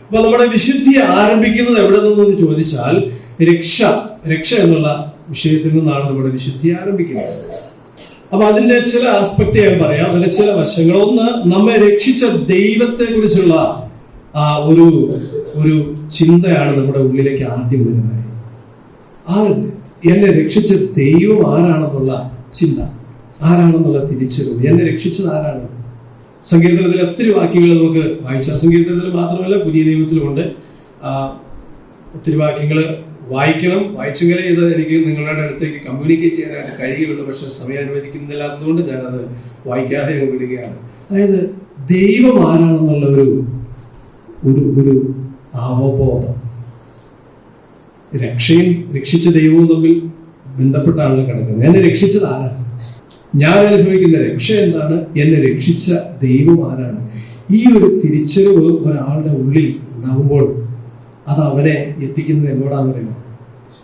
അപ്പൊ നമ്മുടെ വിശുദ്ധി ആരംഭിക്കുന്നത് എവിടെ നിന്നെന്ന് ചോദിച്ചാൽ രക്ഷ എന്നുള്ള വിഷയത്തിൽ നിന്നാണ് നമ്മുടെ വിശുദ്ധി ആരംഭിക്കുന്നത്. അപ്പൊ അതിന്റെ ചില ആസ്പെക്ട് ഞാൻ പറയാം, അതിന്റെ ചില വശങ്ങൾ. ഒന്ന്, നമ്മെ രക്ഷിച്ച ദൈവത്തെ കുറിച്ചുള്ള ആ ഒരു ചിന്തയാണ് നമ്മുടെ ഉള്ളിലേക്ക് ആദ്യം വരുന്നത്. ആ എന്നെ രക്ഷിച്ച ദൈവം ആരാണെന്നുള്ള ചിന്ത, ആരാണെന്നുള്ള തിരിച്ചറിവ്. എന്നെ രക്ഷിച്ചത് ആരാണ്? സങ്കീർത്തനത്തിൽ ഒത്തിരി വാക്യങ്ങൾ നമുക്ക് വായിച്ച, സങ്കീർത്തനത്തിൽ മാത്രമല്ല പുതിയ നിയമത്തിലുമുണ്ട്. ഒത്തിരി വാക്യങ്ങൾ വായിക്കണം, വായിച്ചെങ്കിലേ ഇത് എനിക്ക് നിങ്ങളുടെ അടുത്തേക്ക് കമ്മ്യൂണിക്കേറ്റ് ചെയ്യാനായിട്ട് കഴിയുള്ളൂ. പക്ഷെ സമയം അനുവദിക്കുന്നില്ലാത്തതുകൊണ്ട് ഞാനത് വായിക്കാതെ വിടുകയാണ്. അതായത് ദൈവം ആരാണെന്നുള്ള ഒരു അവബോധം, രക്ഷയും രക്ഷിച്ച ദൈവവും തമ്മിൽ ബന്ധപ്പെട്ടാണല്ലോ കിടക്കുന്നത്. എന്നെ രക്ഷിച്ചത് ആരാണ്? ഞാൻ അനുഭവിക്കുന്ന രക്ഷ എന്താണ്? എന്നെ രക്ഷിച്ച ദൈവം ആരാണ്? ഈ ഒരു തിരിച്ചറിവ് ഒരാളുടെ ഉള്ളിൽ ഉണ്ടാകുമ്പോൾ അത് അവനെ എത്തിക്കുന്നത് എന്നോടാന്ന് പറയുന്നത്,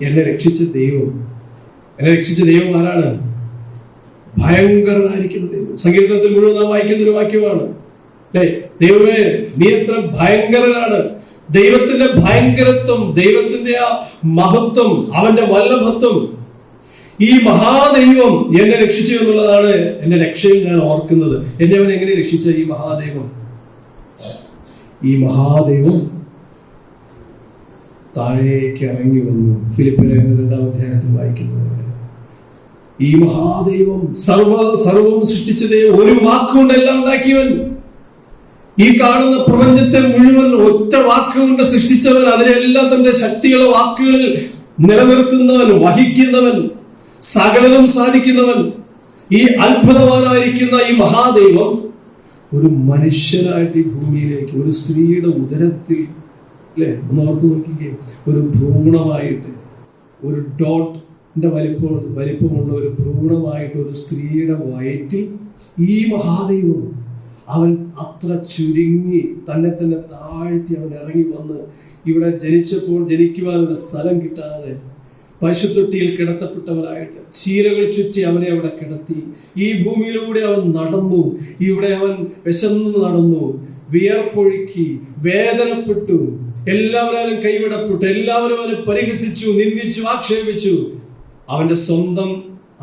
എന്നെ രക്ഷിച്ച ദൈവം. എന്നെ രക്ഷിച്ച ദൈവം ആരാണ്? ഭയങ്കരനായിരിക്കുന്ന ദൈവം. സങ്കീർത്തനത്തിൽ മുഴുവൻ നാം വായിക്കുന്ന ഒരു വാക്യമാണ് അല്ലേ? ദൈവമേ, നീ എത്ര ഭയങ്കരനാണ്. ദൈവത്തിന്റെ ഭയങ്കരത്വം, ദൈവത്തിന്റെ ആ മഹത്വം, അവന്റെ വല്ലഭത്വം, ഈ മഹാദൈവം എന്നെ രക്ഷിച്ചു എന്നുള്ളതാണ് എന്റെ രക്ഷയിൽ ഞാൻ ഓർക്കുന്നത്. എന്നെ അവൻ എങ്ങനെ രക്ഷിച്ച? ഈ മഹാദൈവം താഴേക്ക് ഇറങ്ങി വന്നു. ഫിലിപ്പിലെ 2-ാം അധ്യായത്തിൽ വായിക്കുന്നത് ഈ മഹാദൈവം, സർവവും സൃഷ്ടിച്ച ദൈവം, ഒരു വാക്കുകൊണ്ട് എല്ലാം ഉണ്ടാക്കിയവൻ, ഈ കാണുന്ന പ്രപഞ്ചത്തെ മുഴുവൻ ഒറ്റ വാക്കുകൊണ്ട് സൃഷ്ടിച്ചവൻ, അതിനെല്ലാം തന്റെ ശക്തികളെ വാക്കുകളിൽ നിലനിർത്തുന്നവൻ, വഹിക്കുന്നവൻ, സകലതും സാധിക്കുന്നവൻ, ഈ അത്ഭുതവാനായിരിക്കുന്ന ഈ മഹാദൈവം ഒരു മനുഷ്യനായിട്ട് ഈ ഭൂമിയിലേക്ക്, ഒരു സ്ത്രീയുടെ ഉദരത്തിൽ, അല്ലെ, ഒന്ന് ഓർത്ത് നോക്കിക്കേ, ഒരു ഭ്രൂണമായിട്ട്, ഒരു ഡോട്ടിന്റെ വലിപ്പമുള്ള ഒരു ഭ്രൂണമായിട്ട് ഒരു സ്ത്രീയുടെ വയറ്റിൽ ഈ മഹാദൈവം, അവൻ അത്ര ചുരുങ്ങി തന്നെ താഴ്ത്തി അവൻ ഇറങ്ങി വന്ന് ഇവിടെ ജനിച്ചപ്പോൾ ജനിക്കുവാൻ ഒരു സ്ഥലം കിട്ടാതെ പശുത്തൊട്ടിയിൽ കിടത്തപ്പെട്ടവനായിട്ട് ചീലകൾ ചുറ്റി അവനെ അവിടെ കിടത്തി. ഈ ഭൂമിയിലൂടെ അവൻ നടന്നു. ഇവിടെ അവൻ വിശന്നു നടന്നു, വിയർപ്പൊഴുക്കി, വേദനപ്പെട്ടു, എല്ലാവരും കൈവിടപ്പെട്ടു, എല്ലാവരും അവനെ പരിഹസിച്ചു, നിന്ദിച്ചു, ആക്ഷേപിച്ചു. അവന്റെ സ്വന്തം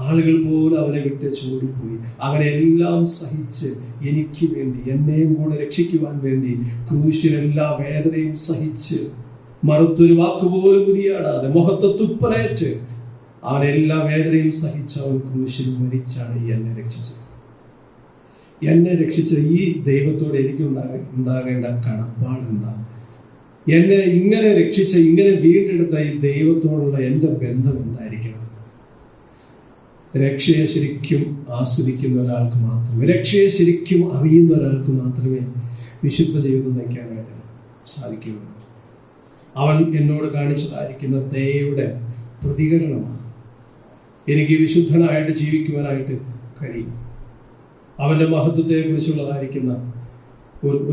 ആളുകൾ പോലും അവനെ വിട്ട് ചോടിപ്പോയി. അവനെല്ലാം സഹിച്ച് എനിക്ക് വേണ്ടി, എന്നെയും കൂടെ രക്ഷിക്കുവാൻ വേണ്ടി ക്രൂശിൽ എല്ലാ വേദനയും സഹിച്ച്, മറുത്തൊരു വാക്കുപോലും ഉരിയാടാതെ, മുഖത്തെ തുപ്പലേറ്റ് അവൻ എല്ലാ വേദനയും സഹിച്ച് അവൻ ക്രൂശിൽ മരിച്ചാണ് എന്നെ രക്ഷിച്ചത്. എന്നെ രക്ഷിച്ച ഈ ദൈവത്തോട് എനിക്ക് ഉണ്ടാകേണ്ട കടപ്പാട് എന്താ? എന്നെ ഇങ്ങനെ രക്ഷിച്ച, ഇങ്ങനെ വീണ്ടെടുത്ത ഈ ദൈവത്തോടുള്ള എൻ്റെ ബന്ധം എന്തായിരിക്കണം? രക്ഷയെ ശരിക്കും ആസ്വദിക്കുന്ന ഒരാൾക്ക് മാത്രമേ, രക്ഷയെ ശരിക്കും അറിയുന്ന ഒരാൾക്ക് മാത്രമേ വിശുദ്ധ ജീവിതം നയിക്കാനായിട്ട് സാധിക്കുകയുള്ളൂ. അവൻ എന്നോട് കാണിച്ചതായിരിക്കുന്ന ദയയുടെ പ്രതികരണമാണ് എനിക്ക് വിശുദ്ധനായിട്ട് ജീവിക്കുവാനായിട്ട് കഴിയും. അവൻ്റെ മഹത്വത്തെ കുറിച്ചുള്ളതായിരിക്കുന്ന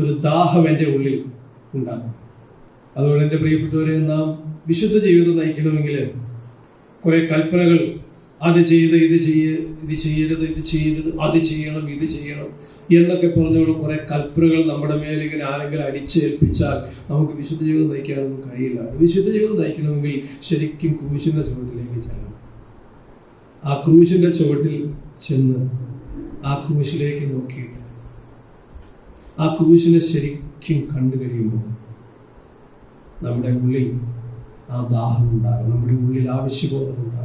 ഒരു ദാഹം എൻ്റെ ഉള്ളിൽ ഉണ്ടാകും. അതുകൊണ്ട് എൻ്റെ പ്രിയപ്പെട്ടവരെ, നാം വിശുദ്ധ ജീവിതം നയിക്കണമെങ്കിൽ കുറെ കൽപ്പനകൾ, അത് ചെയ്ത്, ഇത് ചെയ്യരുത്, ഇത് ചെയ്തത്, അത് ചെയ്യണം, ഇത് ചെയ്യണം എന്നൊക്കെ പറഞ്ഞുകൊണ്ട് കുറെ കൽപ്പനകൾ നമ്മുടെ മേലെ ഇങ്ങനെ ആരെങ്കിലും അടിച്ചേൽപ്പിച്ചാൽ നമുക്ക് വിശുദ്ധ ജീവിതം നയിക്കാനൊന്നും കഴിയില്ല. വിശുദ്ധ ജീവിതം നയിക്കണമെങ്കിൽ ശരിക്കും ക്രൂശിന്റെ ചുവട്ടിലേക്ക് ചെല്ലണം. ആ ക്രൂശിന്റെ ചുവട്ടിൽ ചെന്ന് ആ ക്രൂശിലേക്ക് നോക്കിയിട്ട് ആ ക്രൂശിനെ ശരിക്കും കണ്ടു കഴിയുമ്പോൾ നമ്മുടെ ഉള്ളിൽ ആ ദാഹം ഉണ്ടാകും, നമ്മുടെ ഉള്ളിൽ ആവശ്യബോധം ഉണ്ടാകും.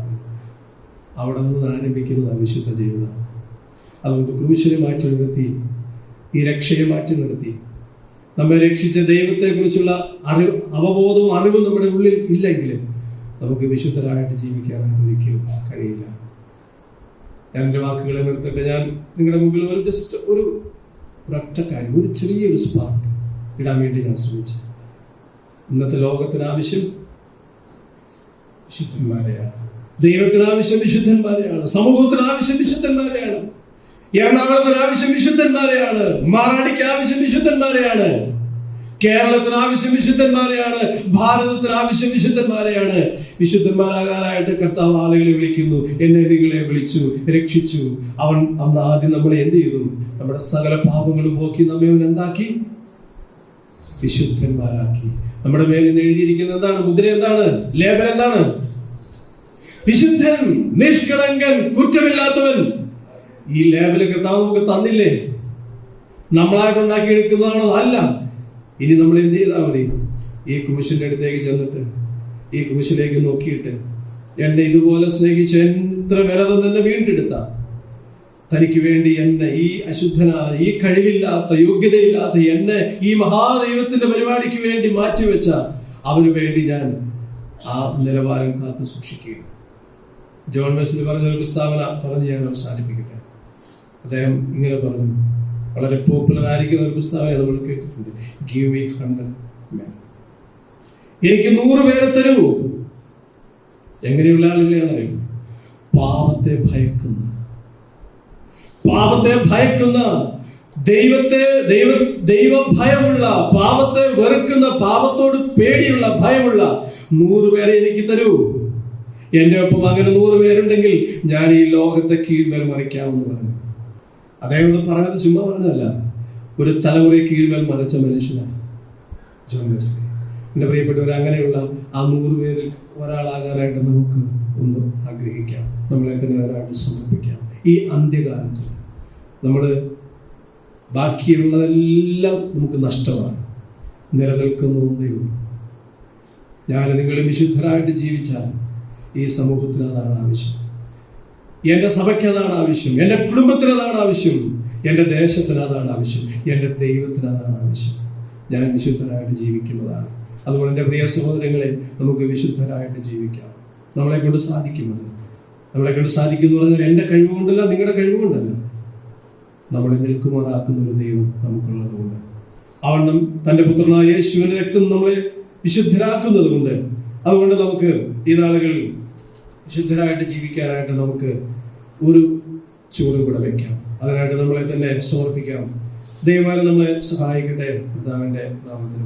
അവിടെ നിന്ന് ആരംഭിക്കുന്നത് വിശുദ്ധ ജീവിതം. അതുകൊണ്ട് ക്രൂശിനെ മാറ്റി നിർത്തി, ഈ രക്ഷയെ മാറ്റി നിർത്തി, നമ്മെ രക്ഷിച്ച ദൈവത്തെക്കുറിച്ചുള്ള അവബോധവും അറിവും നമ്മുടെ ഉള്ളിൽ ഇല്ലെങ്കിൽ നമുക്ക് വിശുദ്ധരായിട്ട് ജീവിക്കാനായിട്ട് ഒരിക്കലും കഴിയില്ല. ഞാൻ എൻ്റെ വാക്കുകളെ നിർത്തിട്ട് ഞാൻ നിങ്ങളുടെ മുമ്പിൽ ഒരു ഒരൊറ്റ കാര്യം, ഒരു ചെറിയൊരു സ്പാർക്ക് ഇടാൻ വേണ്ടി ഞാൻ ശ്രമിച്ചു. ഇന്നത്തെ ലോകത്തിന് ആവശ്യം വിശുദ്ധന്മാരെയാണ്, ദൈവത്തിന് ആവശ്യം വിശുദ്ധന്മാരെയാണ്, സമൂഹത്തിന് ആവശ്യം വിശുദ്ധന്മാരെയാണ്, എറണാകുളത്തിന് ആവശ്യം വിശുദ്ധന്മാരെയാണ്, മാറാടിക്ക് ആവശ്യം വിശുദ്ധന്മാരെയാണ്, കേരളത്തിന് ആവശ്യം വിശുദ്ധന്മാരെയാണ്, ഭാരതത്തിന് ആവശ്യം വിശുദ്ധന്മാരെയാണ്. വിശുദ്ധന്മാരാകാനായിട്ട് കർത്താവ് ആളുകളെ വിളിക്കുന്നു. എന്നെ നിങ്ങളെ വിളിച്ചു, രക്ഷിച്ചു. അവൻ അന്ന് ആദ്യം നമ്മളെ എന്ത് ചെയ്തു? നമ്മുടെ സകല പാപങ്ങളും പോക്കി നമ്മെ അവൻ എന്താക്കി? വിശുദ്ധന്മാരാക്കി. നമ്മുടെ മേലിൽ എഴുതിയിരിക്കുന്നത് എന്താണ്? മുദ്ര എന്താണ്? ലേബൽ എന്താണ്? വിശുദ്ധൻ, നിഷ്കളങ്കൻ, കുറ്റമില്ലാത്തവൻ. ഈ ലേബല് കർത്താവ് നമുക്ക് തന്നില്ലേ? നമ്മളായിട്ട് ഉണ്ടാക്കിയെടുക്കുന്നതാണോ? അല്ല. ഇനി നമ്മൾ എന്ത് ചെയ്താൽ മതി? ഈ ക്രൂശിന്റെ അടുത്തേക്ക് ചെന്നിട്ട് ഈ ക്രൂശിലേക്ക് നോക്കിയിട്ട് എന്നെ ഇതുപോലെ സ്നേഹിച്ച് എത്ര വില തന്നെ വീണ്ടെടുത്ത, തനിക്ക് വേണ്ടി എന്നെ, ഈ അശുദ്ധനായ, ഈ കഴിവില്ലാത്ത, യോഗ്യതയില്ലാത്ത എന്നെ ഈ മഹാദൈവത്തിന്റെ പരിപാടിക്ക് വേണ്ടി മാറ്റിവെച്ച അവന് വേണ്ടി ഞാൻ ആ നിലവാരം കാത്തു സൂക്ഷിക്കുക. ജോൺ വെസ്ലി പറഞ്ഞ ഒരു പ്രസ്താവന പറഞ്ഞ് ഞാൻ അവസാനിപ്പിക്കട്ടെ. അദ്ദേഹം ഇങ്ങനെ പറഞ്ഞു, വളരെ പോപ്പുലർ ആയിരിക്കുന്ന ഒരു പ്രസ്താവന നമ്മൾ കേട്ടിട്ടുണ്ട്, ഗീവ് മീ 100 men. എനിക്ക് 100 പേരെ തരൂ. എങ്ങനെയുള്ള ആളുകളെയാണ്? പാപത്തെ ഭയക്കുന്ന ദൈവഭയമുള്ള, പാപത്തെ വെറുക്കുന്ന, പാപത്തോട് പേടിയുള്ള, ഭയമുള്ള 100 പേരെ എനിക്ക് തരൂ. എന്റെ ഒപ്പം അങ്ങനെ 100 പേരുണ്ടെങ്കിൽ ഞാൻ ഈ ലോകത്തെ കീഴ്മേൽ മറിക്കാമെന്ന് പറഞ്ഞു. അദ്ദേഹം പറഞ്ഞത് ചുമ്മാ പറഞ്ഞതല്ല, ഒരു തലമുറയെ കീഴ്മേൽ മറിച്ച മനുഷ്യനാണ് ജോൺ വെസ്ലി. എന്റെ പ്രിയപ്പെട്ടവർ, അങ്ങനെയുള്ള ആ 100 പേരിൽ ഒരാളാകാനായിട്ട് നമുക്ക് ഒന്ന് ആഗ്രഹിക്കാം. നമ്മളെ തന്നെ ഒരാൾ സമർപ്പിക്കാം. ഈ അന്ത്യകാലത്ത് നമ്മൾ ബാക്കിയുള്ളതെല്ലാം നമുക്ക് നഷ്ടമാണ്. നിലനിൽക്കുന്ന ഒന്നേ ഉള്ളൂ. ഞാൻ നിങ്ങൾ വിശുദ്ധരായിട്ട് ജീവിച്ചാൽ ഈ സമൂഹത്തിന് അതാണ് ആവശ്യം, എൻ്റെ സഭയ്ക്ക് അതാണ് ആവശ്യം, എൻ്റെ കുടുംബത്തിന് അതാണ് ആവശ്യം, എൻ്റെ ദേശത്തിന് അതാണ് ആവശ്യം, എൻ്റെ ദൈവത്തിന് അതാണ് ആവശ്യം. ഞാൻ വിശുദ്ധരായിട്ട് ജീവിക്കുന്നതാണ്. അതുകൊണ്ട് എൻ്റെ പ്രിയ സഹോദരങ്ങളെ, നമുക്ക് വിശുദ്ധരായിട്ട് ജീവിക്കാം. നമ്മളെ കൊണ്ട് സാധിക്കുന്നത്, നമ്മളെ കൊണ്ട് സാധിക്കുമെന്ന് പറഞ്ഞാൽ എൻ്റെ കഴിവുകൊണ്ടല്ല, നിങ്ങളുടെ കഴിവുകൊണ്ടല്ല, നമ്മളെ നിൽക്കുമാറാക്കുന്ന ഒരു ദൈവം നമുക്കുള്ളതുകൊണ്ട്, അവൻ തൻ്റെ പുത്രനായ യേശുവിന്റെ രക്തം നമ്മളെ വിശുദ്ധരാക്കുന്നത് കൊണ്ട്, അതുകൊണ്ട് നമുക്ക് ഈ നാളുകളിൽ വിശുദ്ധരായിട്ട് ജീവിക്കാനായിട്ട് നമുക്ക് ഒരു ചൂട് കൂടെ വയ്ക്കാം. അതിനായിട്ട് നമ്മളെ തന്നെ സമർപ്പിക്കാം. ദൈവം നമ്മളെ സഹായിക്കട്ടെ. കർത്താവിന്റെ നാമത്തിൽ